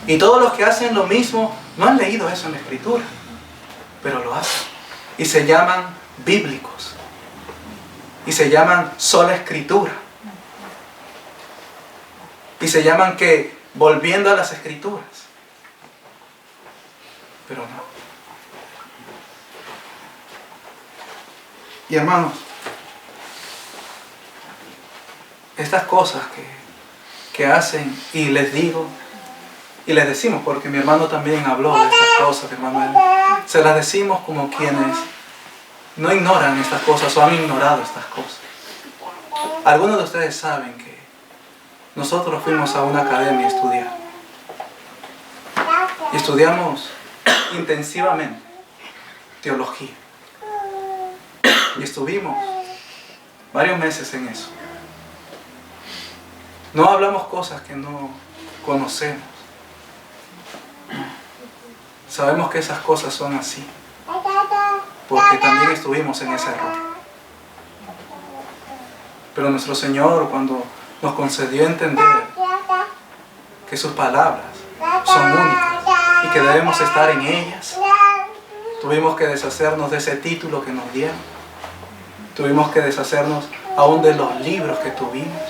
Y todos los que hacen lo mismo no han leído eso en la Escritura, pero lo hacen. Y se llaman bíblicos. Y se llaman sola Escritura. Y se llaman que volviendo a las Escrituras. Pero no. Y hermanos, estas cosas que hacen, y les digo, y les decimos, porque mi hermano también habló de estas cosas, hermano, se las decimos como quienes no ignoran estas cosas o han ignorado estas cosas. Algunos de ustedes saben que nosotros fuimos a una academia a estudiar. Y estudiamos intensivamente teología. Y estuvimos varios meses en eso. No hablamos cosas que no conocemos. Sabemos que esas cosas son así, porque también estuvimos en ese error. Pero nuestro Señor, cuando nos concedió entender que sus palabras son únicas y que debemos estar en ellas, tuvimos que deshacernos de ese título que nos dieron. Tuvimos que deshacernos aún de los libros que tuvimos,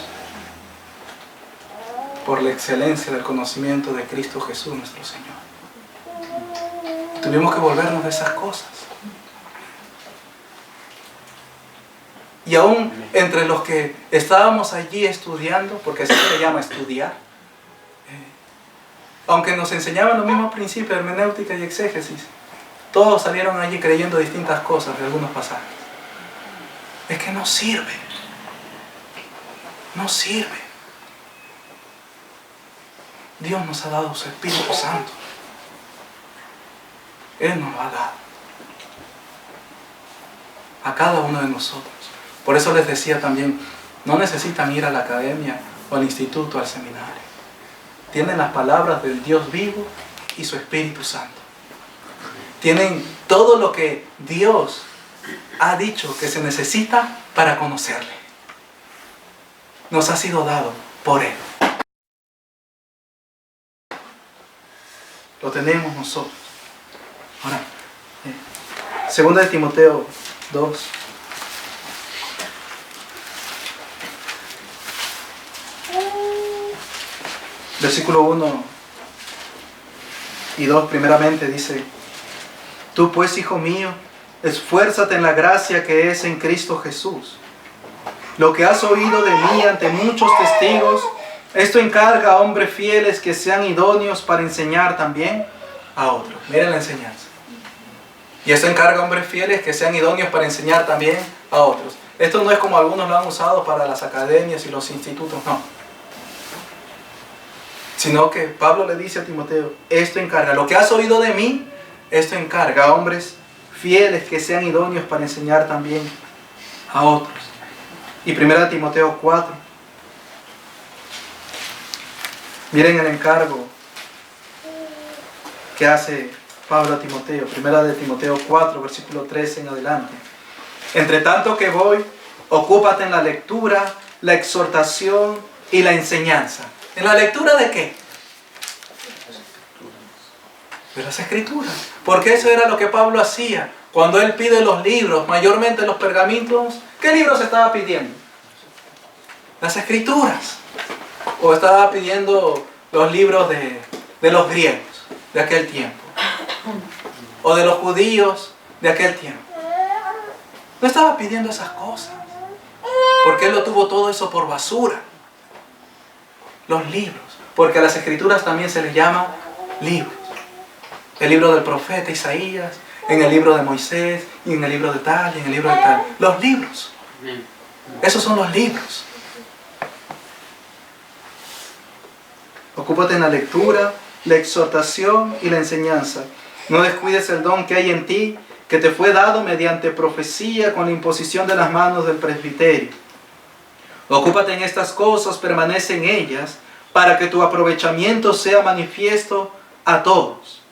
por la excelencia del conocimiento de Cristo Jesús nuestro Señor. Tuvimos que volvernos de esas cosas. Y aún entre los que estábamos allí estudiando, porque así se le llama estudiar, aunque nos enseñaban los mismos principios de hermenéutica y exégesis, todos salieron allí creyendo distintas cosas de algunos pasajes. Es que no sirve. No sirve. Dios nos ha dado su Espíritu Santo. Él nos lo ha dado a cada uno de nosotros. Por eso les decía también, no necesitan ir a la academia o al instituto, al seminario. Tienen las palabras del Dios vivo y su Espíritu Santo. Tienen todo lo que Dios ha dicho que se necesita para conocerle. Nos ha sido dado por Él. Lo tenemos nosotros. Ahora, 2 de Timoteo 2. Versículo 1 y 2 primeramente dice: Tú pues, hijo mío, esfuérzate en la gracia que es en Cristo Jesús. Lo que has oído de mí ante muchos testigos, esto encarga a hombres fieles que sean idóneos para enseñar también a otros. Miren la enseñanza. Y esto encarga a hombres fieles que sean idóneos para enseñar también a otros. Esto no es como algunos lo han usado para las academias y los institutos, no. Sino que Pablo le dice a Timoteo, esto encarga, lo que has oído de mí, esto encarga a hombres fieles que sean idóneos para enseñar también a otros. Y 1 Timoteo 4. Miren el encargo que hace Pablo a Timoteo. 1 Timoteo 4, versículo 13 en adelante. Entre tanto que voy, ocúpate en la lectura, la exhortación y la enseñanza. ¿En la lectura de qué? De las Escrituras. Porque eso era lo que Pablo hacía. Cuando él pide los libros, mayormente los pergaminos, ¿qué libros estaba pidiendo? Las Escrituras. O estaba pidiendo los libros de los griegos de aquel tiempo. O de los judíos de aquel tiempo. No estaba pidiendo esas cosas. Porque él lo tuvo todo eso por basura. Los libros. Porque a las Escrituras también se les llama libros. El libro del profeta Isaías, en el libro de Moisés, y en el libro de tal, y en el libro de tal. Los libros. Esos son los libros. Ocúpate en la lectura, la exhortación y la enseñanza. No descuides el don que hay en ti, que te fue dado mediante profecía con la imposición de las manos del presbiterio. Ocúpate en estas cosas, permanece en ellas, para que tu aprovechamiento sea manifiesto a todos.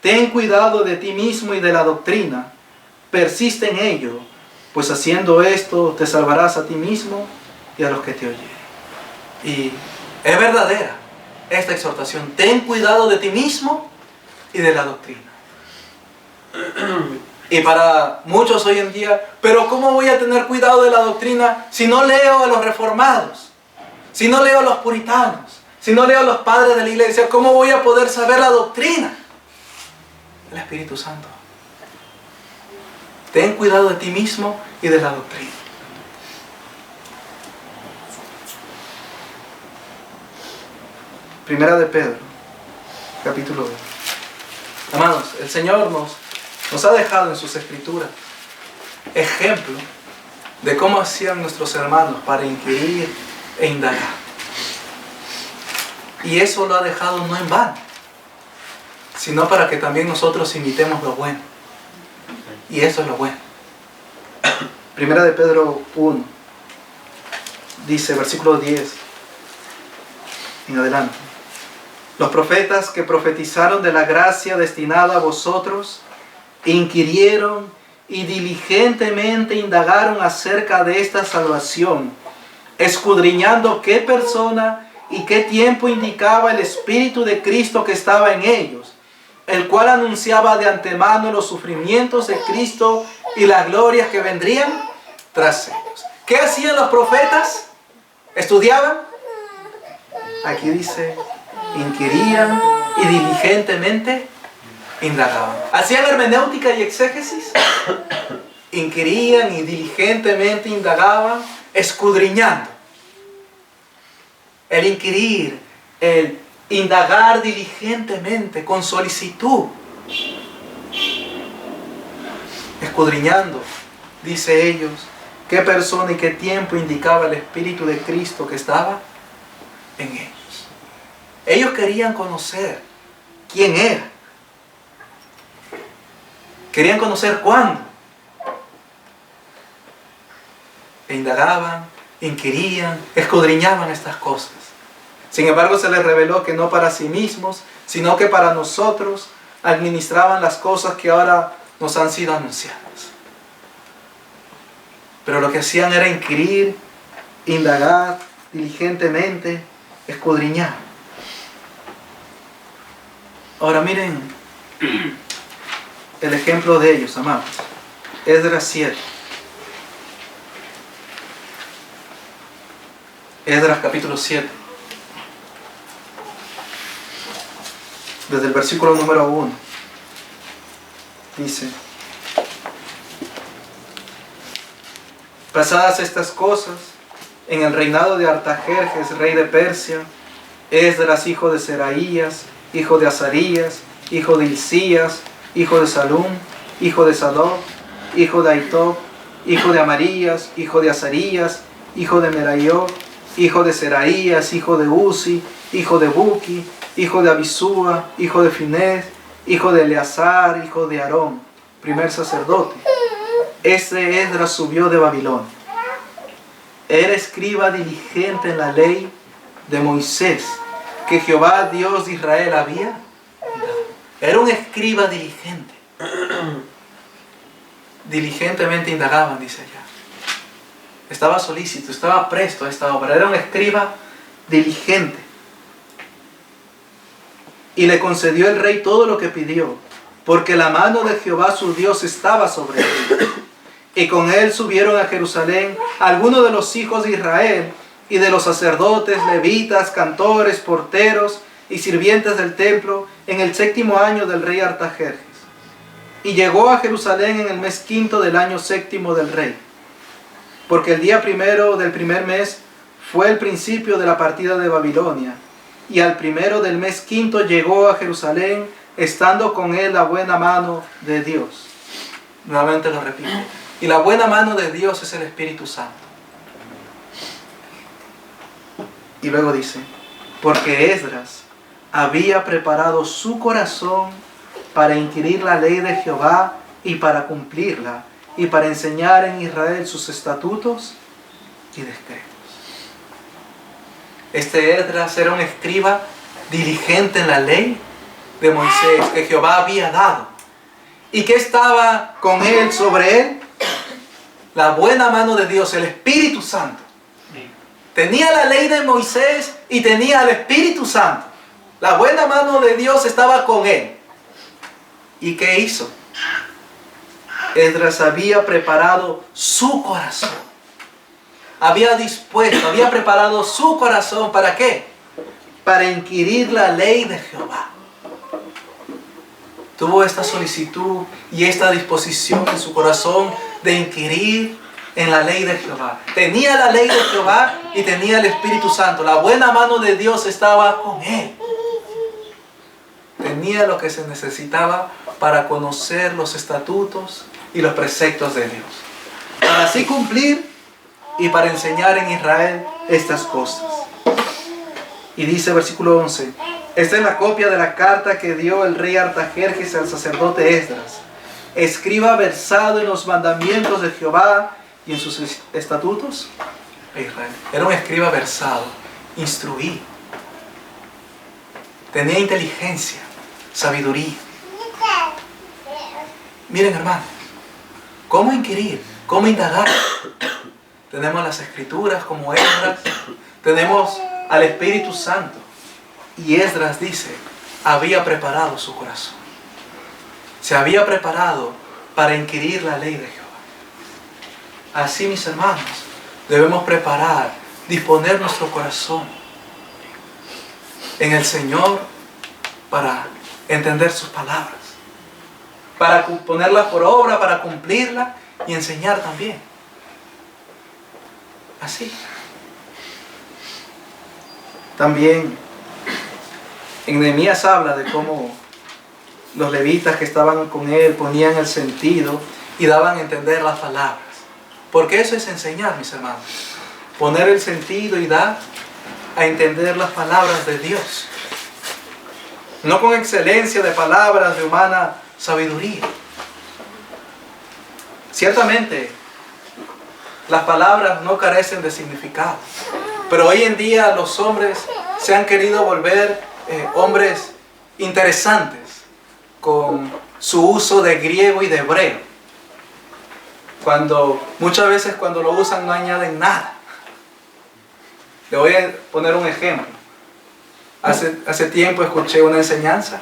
ten cuidado de ti mismo y de la doctrina, persiste en ello, pues haciendo esto te salvarás a ti mismo y a los que te oyen. Y es verdadera esta exhortación. Ten cuidado de ti mismo y de la doctrina. Y para muchos hoy en día, pero ¿cómo voy a tener cuidado de la doctrina si no leo a los reformados? Si no leo a los puritanos, si no leo a los padres de la iglesia, ¿cómo voy a poder saber la doctrina? El Espíritu Santo. Ten cuidado de ti mismo y de la doctrina. Primera de Pedro, capítulo 2. Hermanos, el Señor nos ha dejado en sus escrituras ejemplo de cómo hacían nuestros hermanos para inquirir e indagar. Y eso lo ha dejado no en vano, sino para que también nosotros imitemos lo bueno. Y eso es lo bueno. Primera de Pedro 1, dice, versículo 10 en adelante. Los profetas que profetizaron de la gracia destinada a vosotros, inquirieron y diligentemente indagaron acerca de esta salvación, escudriñando qué persona y qué tiempo indicaba el Espíritu de Cristo que estaba en ellos, el cual anunciaba de antemano los sufrimientos de Cristo y las glorias que vendrían tras ellos. ¿Qué hacían los profetas? ¿Estudiaban? Aquí dice, inquirían y diligentemente indagaban. ¿Hacían hermenéutica y exégesis? Inquirían y diligentemente indagaban, escudriñando. El inquirir, el indagar diligentemente, con solicitud. Escudriñando, dice ellos, qué persona y qué tiempo indicaba el Espíritu de Cristo que estaba en ellos. Ellos querían conocer quién era. Querían conocer cuándo. E indagaban, inquirían, escudriñaban estas cosas. Sin embargo, se les reveló que no para sí mismos, sino que para nosotros administraban las cosas que ahora nos han sido anunciadas. Pero lo que hacían era inquirir, indagar diligentemente, escudriñar. Ahora miren el ejemplo de ellos, amados. Esdras 7. Esdras capítulo 7. Desde el versículo número 1. Dice: pasadas estas cosas, en el reinado de Artajerjes, rey de Persia, Esdras, hijo de Seraías, hijo de Azarías, hijo de Hilcías, hijo de Salum, hijo de Sadoc, hijo de Ahitob, hijo de Amarías, hijo de Azarías, hijo de Meraiot, hijo de Seraías, hijo de Uzi, hijo de Buki, hijo de Abisúa, hijo de Finés, hijo de Eleazar, hijo de Aarón, primer sacerdote. Este Esdras subió de Babilonia. Era escriba diligente en la ley de Moisés, que Jehová, Dios de Israel, había dado. Era un escriba diligente. Diligentemente indagaban, dice allá. Estaba solícito, estaba presto a esta obra. Era un escriba diligente. Y le concedió el rey todo lo que pidió, porque la mano de Jehová su Dios estaba sobre él. Y con él subieron a Jerusalén algunos de los hijos de Israel, y de los sacerdotes, levitas, cantores, porteros y sirvientes del templo, en el 7º año del rey Artajerjes. Y llegó a Jerusalén en el mes 5 del año 7 del rey, porque el día 1 del primer mes fue el principio de la partida de Babilonia, y al 1 del mes 5 llegó a Jerusalén, estando con él la buena mano de Dios. Nuevamente lo repito. Y la buena mano de Dios es el Espíritu Santo. Y luego dice, porque Esdras había preparado su corazón para inquirir la ley de Jehová y para cumplirla, y para enseñar en Israel sus estatutos y decretos. Este Esdras era un escriba diligente en la ley de Moisés que Jehová había dado. ¿Y qué estaba con él, sobre él? La buena mano de Dios, el Espíritu Santo. Tenía la ley de Moisés y tenía el Espíritu Santo. La buena mano de Dios estaba con él. ¿Y qué hizo? Esdras había preparado su corazón. Había dispuesto, había preparado su corazón. ¿Para qué? Para inquirir la ley de Jehová. Tuvo esta solicitud y esta disposición en su corazón de inquirir en la ley de Jehová. Tenía la ley de Jehová y tenía el Espíritu Santo. La buena mano de Dios estaba con él. Tenía lo que se necesitaba para conocer los estatutos y los preceptos de Dios, para así cumplir y para enseñar en Israel estas cosas. Y dice versículo 11, esta es la copia de la carta que dio el rey Artajerjes al sacerdote Esdras, escriba versado en los mandamientos de Jehová y en sus estatutos de Israel. Era un escriba versado, instruido, tenía inteligencia, sabiduría. Miren, hermanos, ¿cómo inquirir? ¿Cómo indagar? Tenemos las Escrituras como Esdras, tenemos al Espíritu Santo. Y Esdras dice, había preparado su corazón. Se había preparado para inquirir la ley de Jehová. Así, mis hermanos, debemos preparar, disponer nuestro corazón en el Señor para entender sus palabras, para ponerlas por obra, para cumplirla y enseñar también. Así. También en Nehemías habla de cómo los levitas que estaban con él ponían el sentido y daban a entender las palabras. Porque eso es enseñar, mis hermanos. Poner el sentido y dar a entender las palabras de Dios. No con excelencia de palabras de humana sabiduría. Ciertamente, las palabras no carecen de significado. Pero hoy en día los hombres se han querido volver hombres interesantes con su uso de griego y de hebreo. Muchas veces cuando lo usan no añaden nada. Le voy a poner un ejemplo. Hace tiempo escuché una enseñanza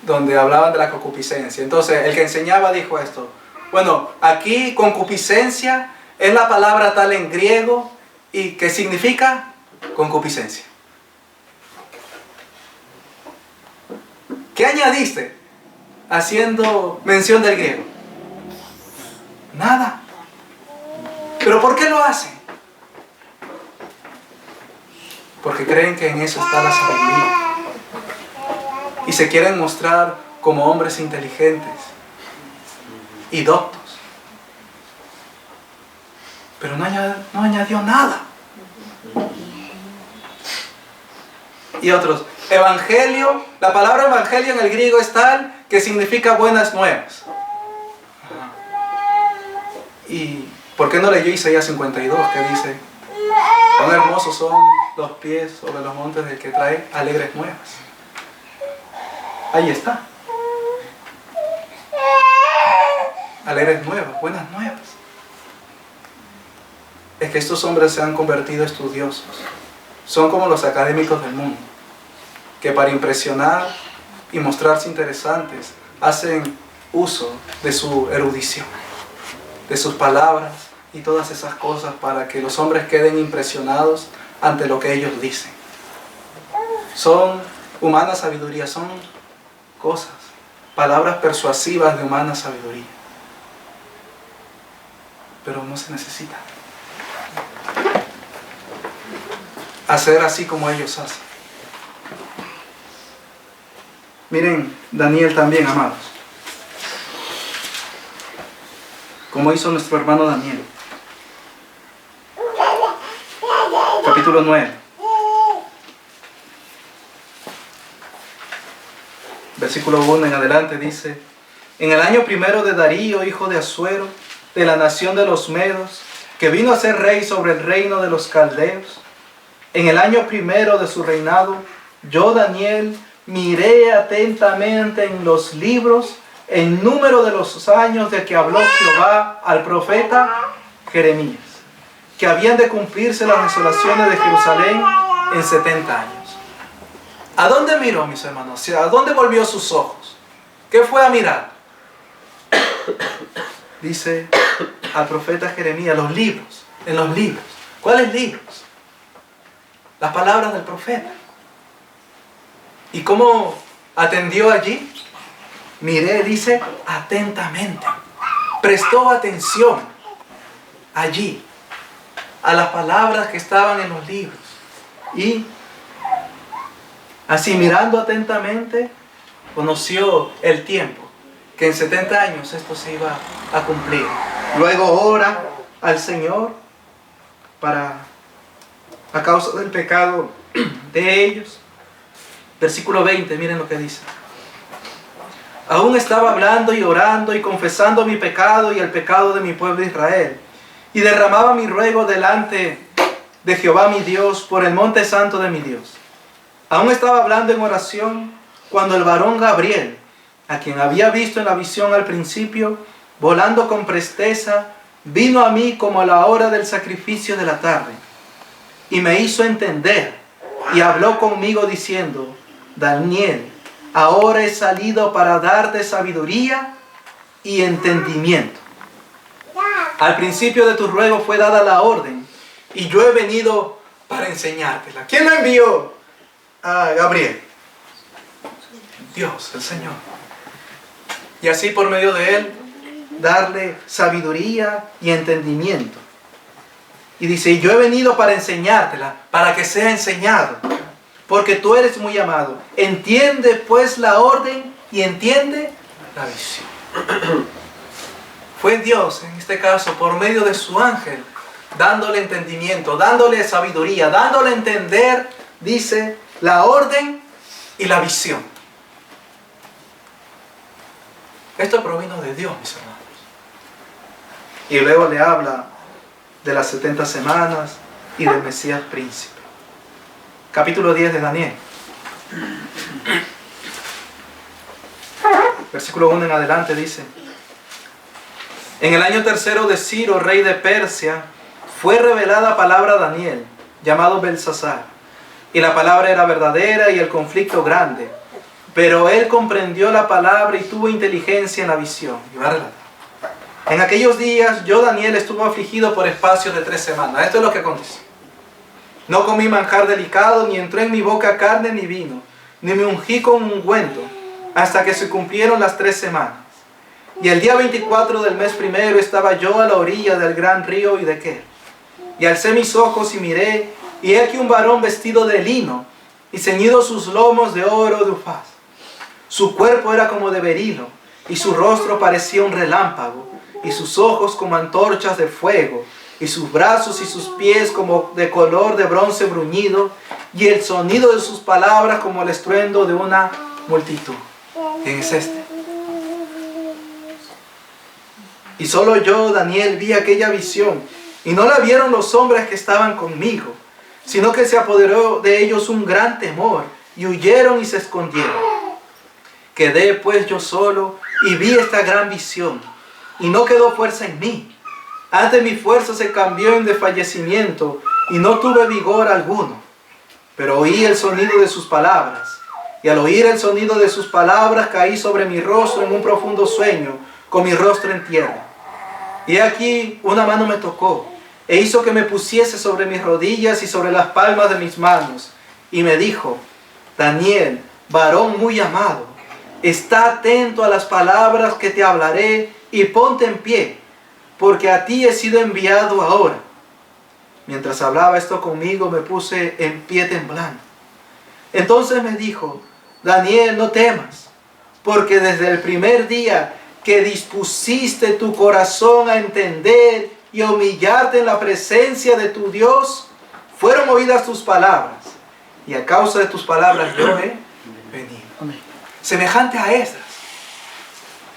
donde hablaban de la concupiscencia. Entonces el que enseñaba dijo esto. Bueno, aquí concupiscencia es la palabra tal en griego y que significa concupiscencia. ¿Qué añadiste haciendo mención del griego? Nada. ¿Pero por qué lo hacen? Porque creen que en eso está la sabiduría. Y se quieren mostrar como hombres inteligentes y doctos. Pero no añadió nada. Y otros, evangelio, la palabra evangelio en el griego es tal que significa buenas nuevas. ¿Y por qué no leyó Isaías 52 que dice, cuán hermosos son los pies sobre los montes del que trae alegres nuevas? Ahí está. Alegres nuevas, buenas nuevas. Es que estos hombres se han convertido estudiosos. Son como los académicos del mundo, que para impresionar y mostrarse interesantes hacen uso de su erudición, de sus palabras y todas esas cosas para que los hombres queden impresionados ante lo que ellos dicen. Son humana sabiduría, son cosas, palabras persuasivas de humana sabiduría. Pero no se necesita hacer así como ellos hacen. Miren, Daniel también, amados. Como hizo nuestro hermano Daniel. Capítulo 9. Versículo 1 en adelante dice: en el año primero de Darío, hijo de Asuero, de la nación de los Medos, que vino a ser rey sobre el reino de los caldeos, en el año primero de su reinado, yo, Daniel, miré atentamente en los libros el número de los años de que habló Jehová al profeta Jeremías, que habían de cumplirse las desolaciones de Jerusalén en 70 años. ¿A dónde miró, mis hermanos? ¿A dónde volvió sus ojos? ¿Qué fue a mirar? Dice al profeta Jeremías, los libros, en los libros. ¿Cuáles libros? Las palabras del profeta. ¿Y cómo atendió allí? Miré, dice, atentamente. Prestó atención allí a las palabras que estaban en los libros. Y así, mirando atentamente, conoció el tiempo, que en 70 años esto se iba a cumplir. Luego ora al Señor a causa del pecado de ellos. Versículo 20, miren lo que dice. Aún estaba hablando y orando y confesando mi pecado y el pecado de mi pueblo Israel. Y derramaba mi ruego delante de Jehová mi Dios por el monte santo de mi Dios. Aún estaba hablando en oración cuando el varón Gabriel, a quien había visto en la visión al principio, volando con presteza, vino a mí como a la hora del sacrificio de la tarde. Y me hizo entender y habló conmigo diciendo, Daniel, ahora he salido para darte sabiduría y entendimiento. Al principio de tu ruego fue dada la orden, y yo he venido para enseñártela. ¿Quién lo envió? A Gabriel. Dios, el Señor. Y así por medio de él, darle sabiduría y entendimiento. Y dice, y yo he venido para enseñártela, para que sea enseñado, porque tú eres muy amado. Entiende pues la orden y entiende la visión. Fue Dios, en este caso, por medio de su ángel, dándole entendimiento, dándole sabiduría, dándole a entender, dice, la orden y la visión. Esto provino de Dios, mis hermanos. Y luego le habla de las 70 semanas y del Mesías príncipe. Capítulo 10 de Daniel. Versículo 1 en adelante dice, en el año tercero de Ciro, rey de Persia, fue revelada palabra a Daniel, llamado Belsasar. Y la palabra era verdadera y el conflicto grande. Pero él comprendió la palabra y tuvo inteligencia en la visión. Y va a relatar. En aquellos días yo, Daniel, estuve afligido por espacio de 3 semanas. Esto es lo que aconteció. No comí manjar delicado, ni entró en mi boca carne ni vino, ni me ungí con ungüento, hasta que se cumplieron las 3 semanas. Y el día 24 del mes primero estaba yo a la orilla del gran río Hiddekel. Y alcé mis ojos y miré, y he aquí un varón vestido de lino, y ceñido sus lomos de oro de Ufaz. Su cuerpo era como de berilo, y su rostro parecía un relámpago, y sus ojos como antorchas de fuego, y sus brazos y sus pies como de color de bronce bruñido, y el sonido de sus palabras como el estruendo de una multitud. ¿Quién es este? Y solo yo, Daniel, vi aquella visión, y no la vieron los hombres que estaban conmigo, sino que se apoderó de ellos un gran temor, y huyeron y se escondieron. Quedé pues yo solo, y vi esta gran visión, y no quedó fuerza en mí. Antes mi fuerza se cambió en desfallecimiento, y no tuve vigor alguno. Pero oí el sonido de sus palabras, y al oír el sonido de sus palabras caí sobre mi rostro en un profundo sueño, con mi rostro en tierra. Y aquí una mano me tocó, e hizo que me pusiese sobre mis rodillas y sobre las palmas de mis manos, y me dijo, Daniel, varón muy amado, está atento a las palabras que te hablaré, y ponte en pie, porque a ti he sido enviado ahora. Mientras hablaba esto conmigo, me puse en pie temblando. Entonces me dijo, Daniel, no temas, porque desde el primer día que dispusiste tu corazón a entender y a humillarte en la presencia de tu Dios, fueron oídas tus palabras, y a causa de tus palabras yo he venido. Semejante a Esdras.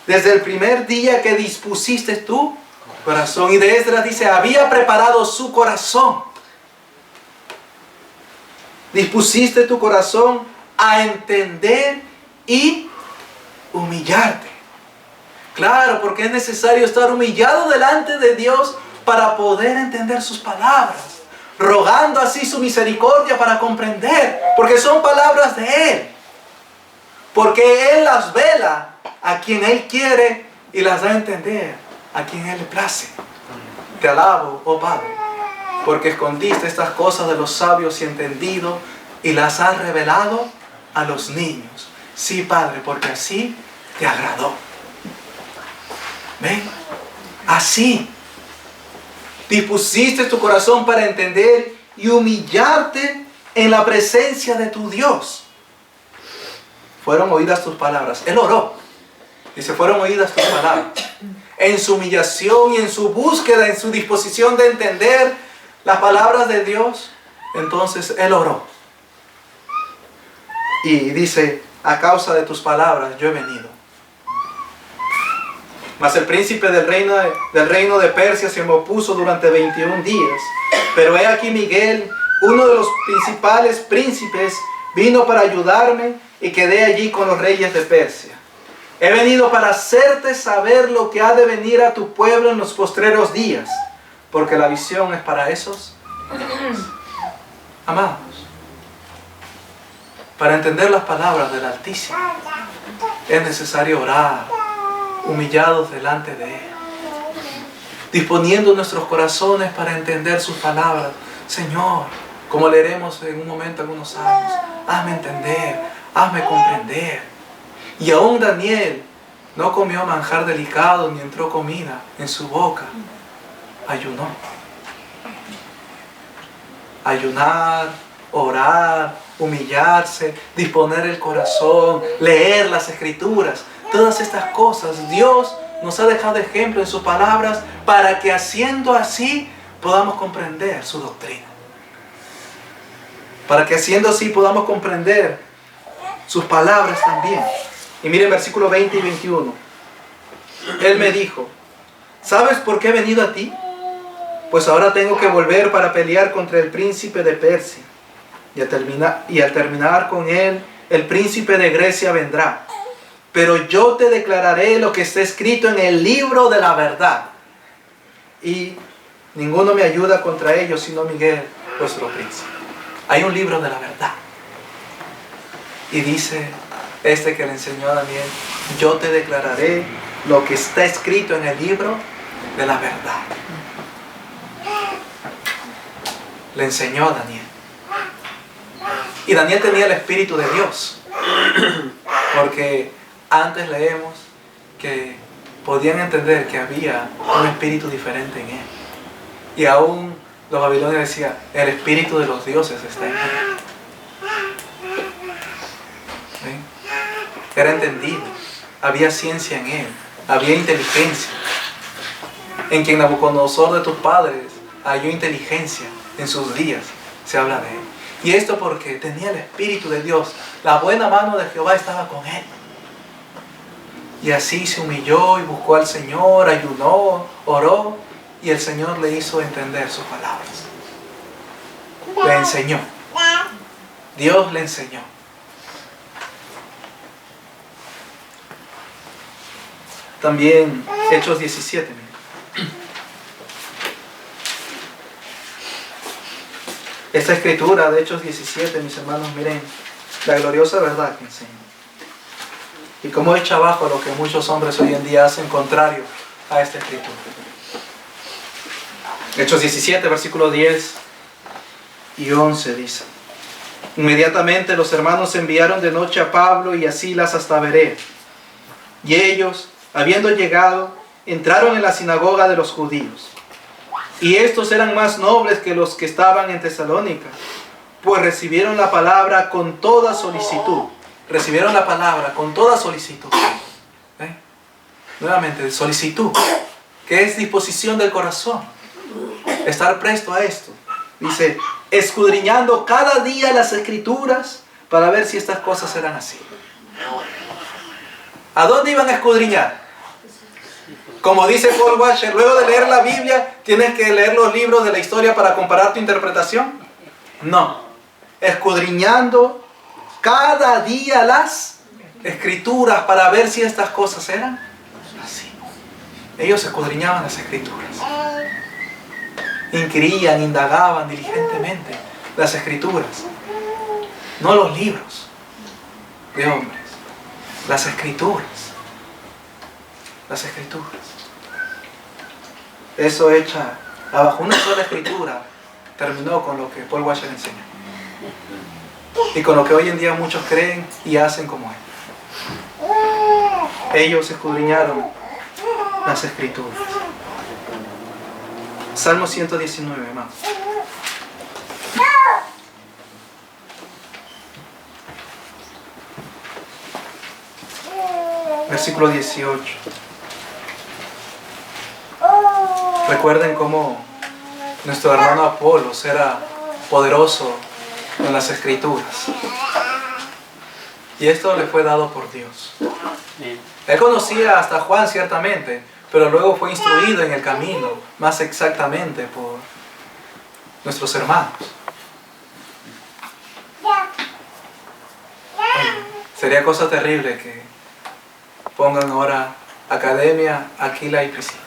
Desde el primer día que dispusiste tu corazón. Y de Esdras dice, había preparado su corazón. Dispusiste tu corazón a entender y humillarte. Claro, porque es necesario estar humillado delante de Dios para poder entender sus palabras, rogando así su misericordia para comprender, porque son palabras de Él. Porque Él las vela a quien Él quiere y las da a entender a quien Él le place. Te alabo, oh Padre, porque escondiste estas cosas de los sabios y entendidos y las has revelado a los niños. Sí, Padre, porque así te agradó. ¿Ven? Así dispusiste tu corazón para entender y humillarte en la presencia de tu Dios. Fueron oídas tus palabras. Él oró. Dice, fueron oídas tus palabras. En su humillación y en su búsqueda, en su disposición de entender las palabras de Dios, entonces Él oró. Y dice, a causa de tus palabras yo he venido. Mas el príncipe del reino de Persia se me opuso durante 21 días. Pero he aquí Miguel, uno de los principales príncipes, vino para ayudarme y quedé allí con los reyes de Persia. He venido para hacerte saber lo que ha de venir a tu pueblo en los postreros días, porque la visión es para esos días. Amados, para entender las palabras del Altísimo, es necesario orar, humillados delante de Él, disponiendo nuestros corazones para entender sus palabras. Señor, como leeremos en un momento, algunos años, hazme entender, hazme comprender. Y aún Daniel no comió manjar delicado ni entró comida en su boca. Ayunó. Ayunar, orar, humillarse, disponer el corazón, leer las Escrituras. Todas estas cosas Dios nos ha dejado ejemplo en sus palabras para que haciendo así podamos comprender su doctrina. Para que haciendo así podamos comprender sus palabras también. Y miren versículos 20 y 21. Él me dijo, ¿sabes por qué he venido a ti? Pues ahora tengo que volver para pelear contra el príncipe de Persia. Y al terminar con él, el príncipe de Grecia vendrá. Pero yo te declararé lo que está escrito en el libro de la verdad. Y ninguno me ayuda contra ellos, sino Miguel, vuestro príncipe. Hay un libro de la verdad. Y dice que le enseñó a Daniel, yo te declararé lo que está escrito en el libro de la verdad. Le enseñó a Daniel. Y Daniel tenía el Espíritu de Dios. Porque antes leemos que podían entender que había un espíritu diferente en él. Y aún los babilonios decían, el espíritu de los dioses está en él. ¿Ven? Era entendido, había ciencia en él, había inteligencia. En quien Nabucodonosor de tus padres halló inteligencia en sus días, se habla de él. Y esto porque tenía el Espíritu de Dios, la buena mano de Jehová estaba con él. Y así se humilló y buscó al Señor, ayunó, oró, y el Señor le hizo entender sus palabras. Le enseñó. Dios le enseñó. También Hechos 17. Esta escritura de Hechos 17, mis hermanos, miren la gloriosa verdad que enseña. Y cómo echa abajo lo que muchos hombres hoy en día hacen contrario a esta escritura. Hechos 17, versículos 10 y 11 dice: inmediatamente los hermanos enviaron de noche a Pablo y a Silas hasta Berea. Y ellos, habiendo llegado, entraron en la sinagoga de los judíos. Y estos eran más nobles que los que estaban en Tesalónica, pues recibieron la palabra con toda solicitud. Recibieron la palabra con toda solicitud. Nuevamente, solicitud, que es disposición del corazón. Estar presto a esto. Dice, escudriñando cada día las Escrituras para ver si estas cosas eran así. ¿A dónde iban a escudriñar? Como dice Paul Washer, luego de leer la Biblia, ¿tienes que leer los libros de la historia para comparar tu interpretación? No. Escudriñando cada día las Escrituras para ver si estas cosas eran así. Ellos escudriñaban las Escrituras. Inquirían, indagaban diligentemente las Escrituras. No los libros de hombres. Las Escrituras. Las Escrituras. Eso hecha bajo una sola Escritura terminó con lo que Paul Washer enseñó. Y con lo que hoy en día muchos creen y hacen como él. Ellos escudriñaron las Escrituras. Salmo 119, hermano. Versículo 18. Recuerden cómo nuestro hermano Apolos era poderoso en las Escrituras. Y esto le fue dado por Dios. Él conocía hasta Juan ciertamente, pero luego fue instruido en el camino, más exactamente por nuestros hermanos. Sería cosa terrible que pongan ahora Academia, Aquila y Priscila,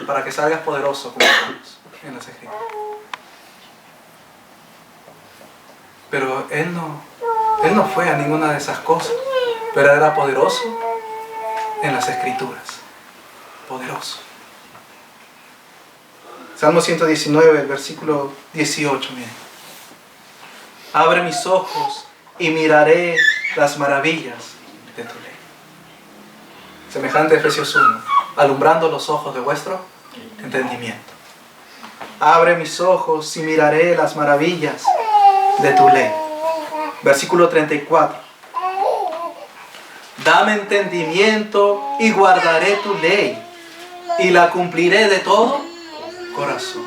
para que salgas poderoso como Dios en las Escrituras. Pero él no fue a ninguna de esas cosas, pero era poderoso en las Escrituras. Poderoso. Salmo 119, el versículo 18, miren. Abre mis ojos y miraré las maravillas de tu ley. Semejante a Efesios 1, alumbrando los ojos de vuestro entendimiento. Abre mis ojos y miraré las maravillas de tu ley. Versículo 34. Dame entendimiento y guardaré tu ley y la cumpliré de todo corazón.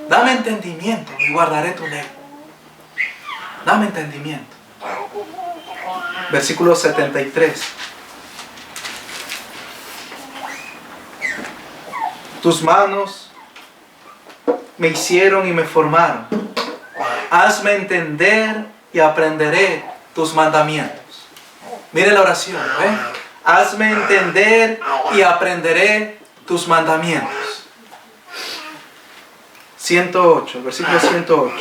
Dame entendimiento y guardaré tu ley. Dame entendimiento. Versículo 73. Tus manos me hicieron y me formaron. Hazme entender y aprenderé tus mandamientos. Mire la oración, ¿eh? Hazme entender y aprenderé tus mandamientos. 108, versículo 108.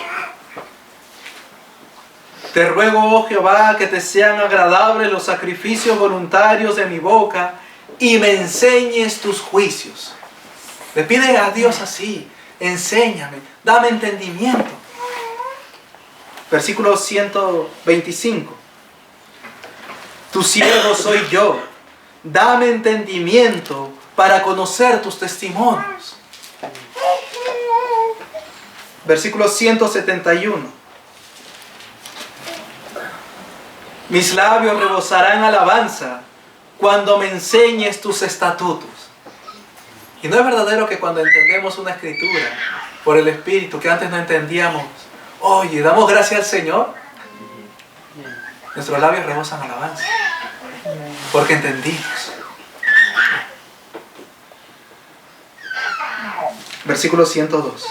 Te ruego, oh Jehová, que te sean agradables los sacrificios voluntarios de mi boca y me enseñes tus juicios. Le pide a Dios así: enséñame, dame entendimiento. Versículo 125. Tu siervo soy yo, dame entendimiento para conocer tus testimonios. Versículo 171. Mis labios rebosarán alabanza cuando me enseñes tus estatutos. Y no es verdadero que cuando entendemos una escritura por el Espíritu que antes no entendíamos, oye, damos gracias al Señor. Nuestros labios rebosan alabanza porque entendimos. Versículo 102.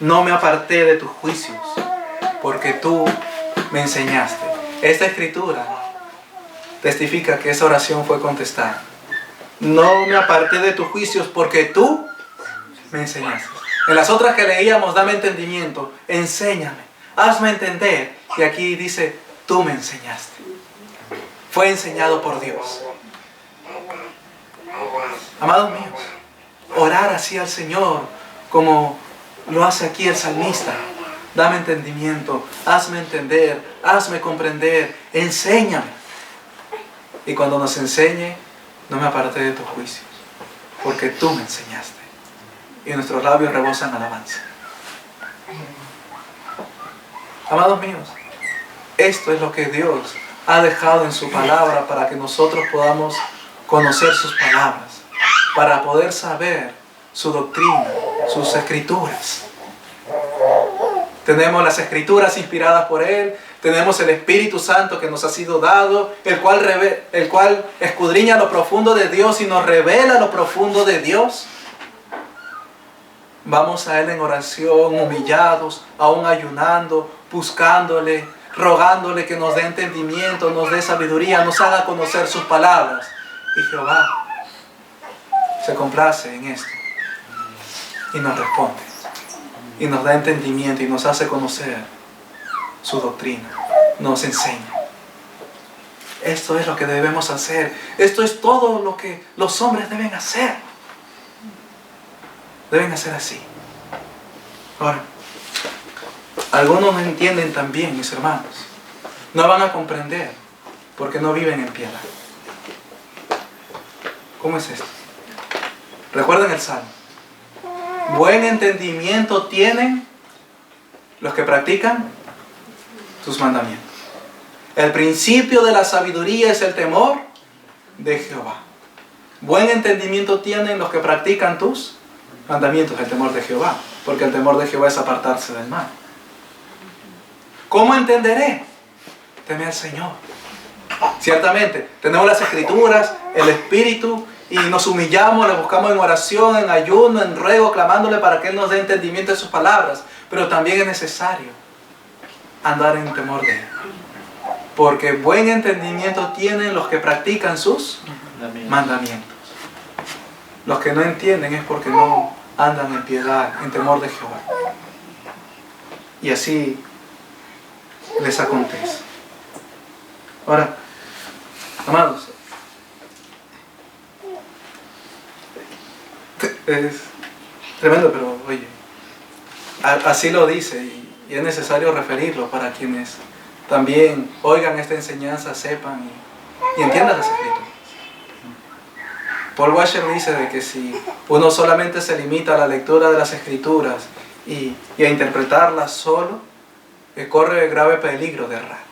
No me aparté de tus juicios porque tú me enseñaste. Esta escritura testifica que esa oración fue contestada. No me aparté de tus juicios porque tú me enseñaste. En las otras que leíamos, dame entendimiento, enséñame, hazme entender. Y aquí dice, tú me enseñaste. Fue enseñado por Dios. Amados míos, orar así al Señor como lo hace aquí el salmista. Dame entendimiento, hazme entender, hazme comprender, enséñame. Y cuando nos enseñe, no me aparté de tus juicios, porque tú me enseñaste. Y nuestros labios rebosan alabanza. Amados míos, esto es lo que Dios ha dejado en su palabra para que nosotros podamos conocer sus palabras, para poder saber su doctrina, sus escrituras. Tenemos las escrituras inspiradas por Él, tenemos el Espíritu Santo que nos ha sido dado, el cual escudriña lo profundo de Dios y nos revela lo profundo de Dios. vamos a Él en oración, humillados, aún ayunando, buscándole, rogándole que nos dé entendimiento, nos dé sabiduría, nos haga conocer sus palabras. Y Jehová se complace en esto y nos responde y nos da entendimiento y nos hace conocer su doctrina, nos enseña. Esto es lo que debemos hacer. Esto es todo lo que los hombres deben hacer. Deben hacer así. Ahora, algunos no entienden también, mis hermanos. No van a comprender porque no viven en piedad. ¿Cómo es esto? Recuerden el Salmo. Buen entendimiento tienen los que practican sus mandamientos. El principio de la sabiduría es el temor de Jehová. Buen entendimiento tienen los que practican tus mandamientos, el temor de Jehová. Porque el temor de Jehová es apartarse del mal. ¿Cómo entenderé? Teme al Señor. Ciertamente, tenemos las Escrituras, el Espíritu, y nos humillamos, le buscamos en oración, en ayuno, en ruego, clamándole para que Él nos dé entendimiento de sus palabras. Pero también es necesario andar en temor de Él. Porque buen entendimiento tienen los que practican sus mandamientos. Los que no entienden es porque no andan en piedad, en temor de Jehová. Y así les acontece. Ahora, amados, es tremendo, pero oye, así lo dice y es necesario referirlo para quienes también oigan esta enseñanza, sepan y entiendan las Escrituras. Paul Washer dice de que si uno solamente se limita a la lectura de las Escrituras y a interpretarlas solo, corre grave peligro de errar.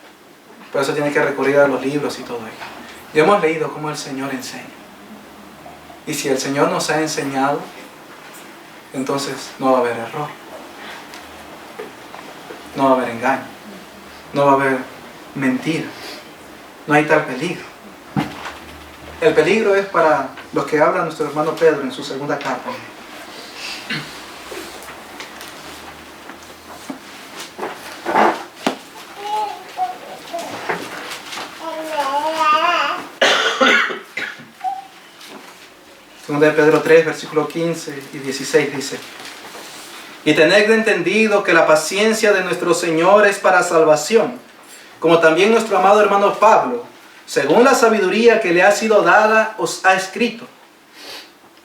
Por eso tiene que recurrir a los libros y todo ello. Ya hemos leído cómo el Señor enseña. Y si el Señor nos ha enseñado, entonces no va a haber error. No va a haber engaño. No va a haber mentira. No hay tal peligro. El peligro es para los que habla nuestro hermano Pedro en su segunda carta. Segunda de Pedro 3, versículos 15 y 16 dice: Y tened entendido que la paciencia de nuestro Señor es para salvación, como también nuestro amado hermano Pablo, según la sabiduría que le ha sido dada, os ha escrito,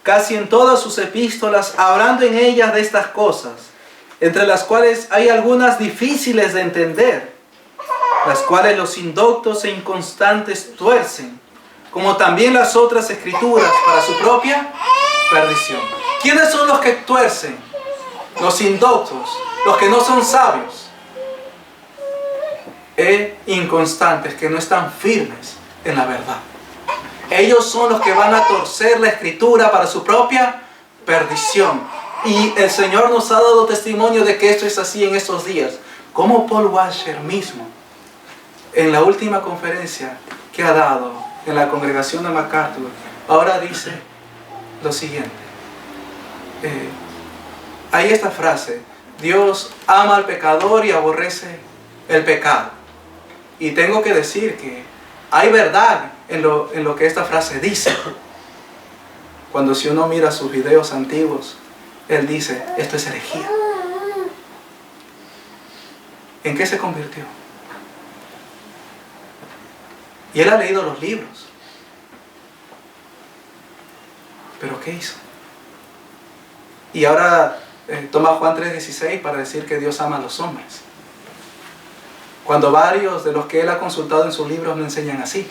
casi en todas sus epístolas, hablando en ellas de estas cosas, entre las cuales hay algunas difíciles de entender, las cuales los indoctos e inconstantes tuercen, como también las otras escrituras, para su propia perdición. ¿Quiénes son los que tuercen? Los indoctos, los que no son sabios e inconstantes, que no están firmes en la verdad. Ellos son los que van a torcer la Escritura para su propia perdición. Y el Señor nos ha dado testimonio de que esto es así en estos días. Como Paul Washer mismo, en la última conferencia que ha dado en la congregación de MacArthur, ahora dice lo siguiente. Hay esta frase: Dios ama al pecador y aborrece el pecado. Y tengo que decir que hay verdad en lo que esta frase dice. Cuando si uno mira sus videos antiguos, él dice: esto es herejía. ¿En qué se convirtió? Y él ha leído los libros. ¿Pero qué hizo? Y ahora toma Juan 3:16 para decir que Dios ama a los hombres, cuando varios de los que él ha consultado en sus libros no enseñan así.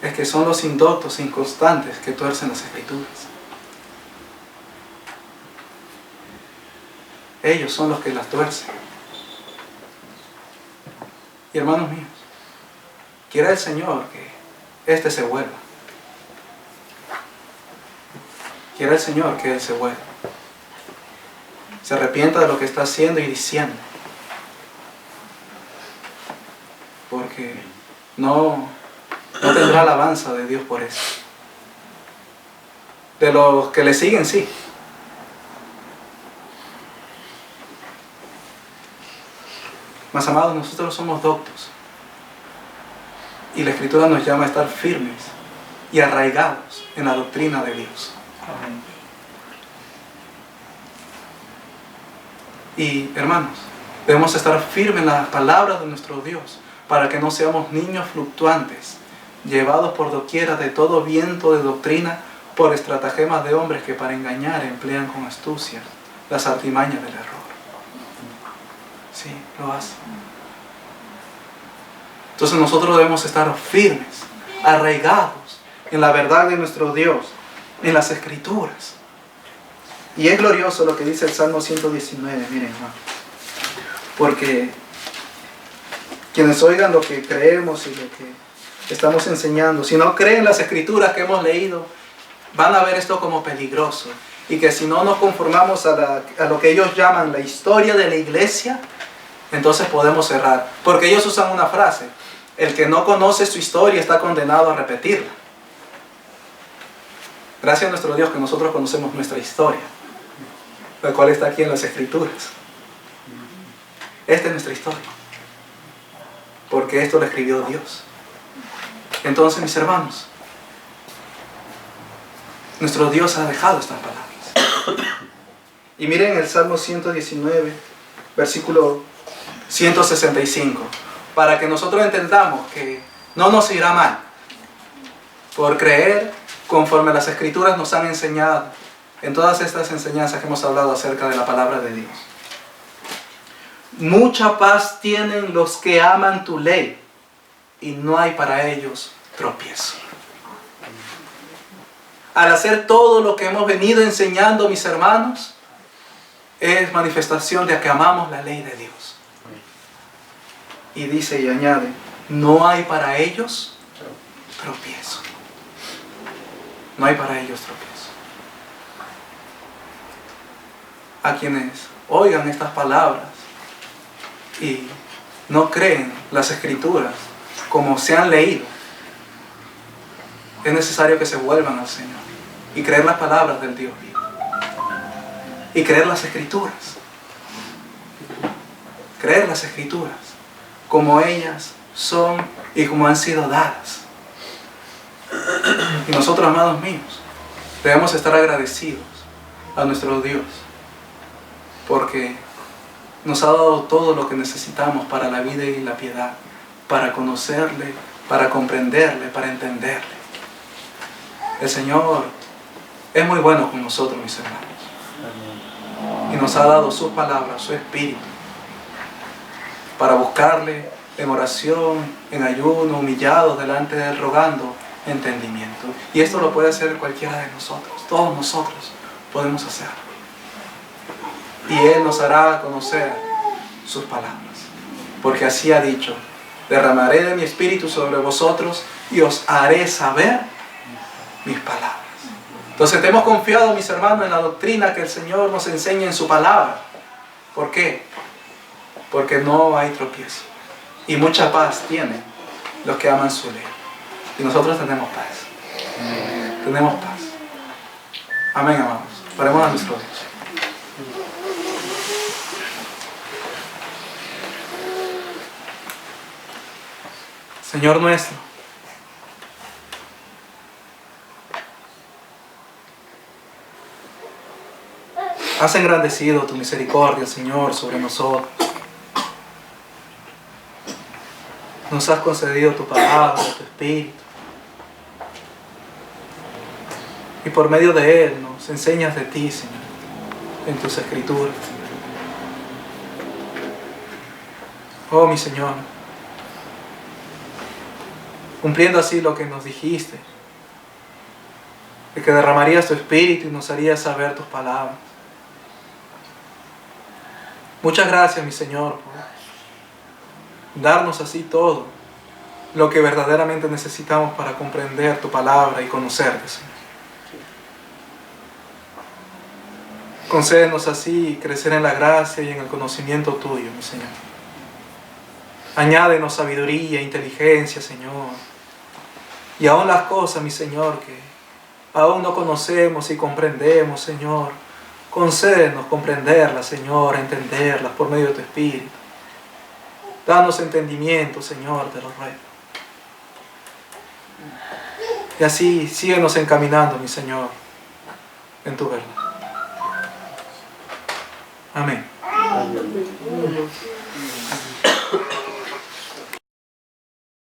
Es que son los indoctos e inconstantes que tuercen las Escrituras. Ellos son los que las tuercen. Y hermanos míos, quiera el Señor que éste se vuelva. Quiera el Señor que Él se vuelva. Se arrepienta de lo que está haciendo y diciendo. Porque no tendrá alabanza de Dios por eso. De los que le siguen, sí. Mas amados, nosotros somos doctos. Y la Escritura nos llama a estar firmes y arraigados en la doctrina de Dios. Amén. Y hermanos, debemos estar firmes en las palabras de nuestro Dios para que no seamos niños fluctuantes, llevados por doquiera de todo viento de doctrina por estratagemas de hombres que para engañar emplean con astucia las artimañas del error. Sí, lo hacen. Entonces nosotros debemos estar firmes, arraigados en la verdad de nuestro Dios, en las Escrituras. Y es glorioso lo que dice el Salmo 119, miren, hermano. Porque quienes oigan lo que creemos y lo que estamos enseñando, si no creen las Escrituras que hemos leído, van a ver esto como peligroso. Y que si no nos conformamos a lo que ellos llaman la historia de la iglesia, entonces podemos errar. Porque ellos usan una frase: el que no conoce su historia está condenado a repetirla. Gracias a nuestro Dios que nosotros conocemos nuestra historia, la cual está aquí en las Escrituras. Esta es nuestra historia, porque esto lo escribió Dios. Entonces, mis hermanos, nuestro Dios ha dejado estas palabras. Y miren el Salmo 119, versículo 165, para que nosotros entendamos que no nos irá mal por creer conforme las Escrituras nos han enseñado en todas estas enseñanzas que hemos hablado acerca de la palabra de Dios. Mucha paz tienen los que aman tu ley, y no hay para ellos tropiezo. Al hacer todo lo que hemos venido enseñando, mis hermanos, es manifestación de que amamos la ley de Dios. Y dice y añade, no hay para ellos tropiezo. No hay para ellos tropiezo. A quienes oigan estas palabras y no creen las Escrituras como se han leído, es necesario que se vuelvan al Señor y creer las palabras del Dios vivo y creer las Escrituras, creer las Escrituras como ellas son y como han sido dadas. Y nosotros, amados míos, debemos estar agradecidos a nuestro Dios porque nos ha dado todo lo que necesitamos para la vida y la piedad, para conocerle, para comprenderle, para entenderle. El Señor es muy bueno con nosotros, mis hermanos. Y nos ha dado sus palabras, su Espíritu, para buscarle en oración, en ayuno, humillados delante de Él, rogando entendimiento. Y esto lo puede hacer cualquiera de nosotros. Todos nosotros podemos hacerlo. Y Él nos hará conocer sus palabras. Porque así ha dicho, derramaré de mi Espíritu sobre vosotros y os haré saber mis palabras. Entonces hemos confiado, mis hermanos, en la doctrina que el Señor nos enseña en su palabra. ¿Por qué? Porque no hay tropiezo. Y mucha paz tienen los que aman su ley. Y nosotros tenemos paz. Tenemos paz. Amén, amados. Paremos a nuestro Dios. Señor nuestro, has engrandecido tu misericordia, Señor, sobre nosotros. Nos has concedido tu palabra, tu Espíritu. Y por medio de Él nos enseñas de ti, Señor, en tus Escrituras. Oh, mi Señor, cumpliendo así lo que nos dijiste, de que derramarías tu Espíritu y nos harías saber tus palabras. Muchas gracias, mi Señor, por darnos así todo lo que verdaderamente necesitamos para comprender tu palabra y conocerte, Señor. Concédenos así crecer en la gracia y en el conocimiento tuyo, mi Señor. Añádenos sabiduría e inteligencia, Señor. Y aún las cosas, mi Señor, que aún no conocemos y comprendemos, Señor. Concédenos comprenderlas, Señor, entenderlas por medio de tu Espíritu. Danos entendimiento, Señor, te lo ruego. Y así síguenos encaminando, mi Señor, en tu verdad. Amén. Amén.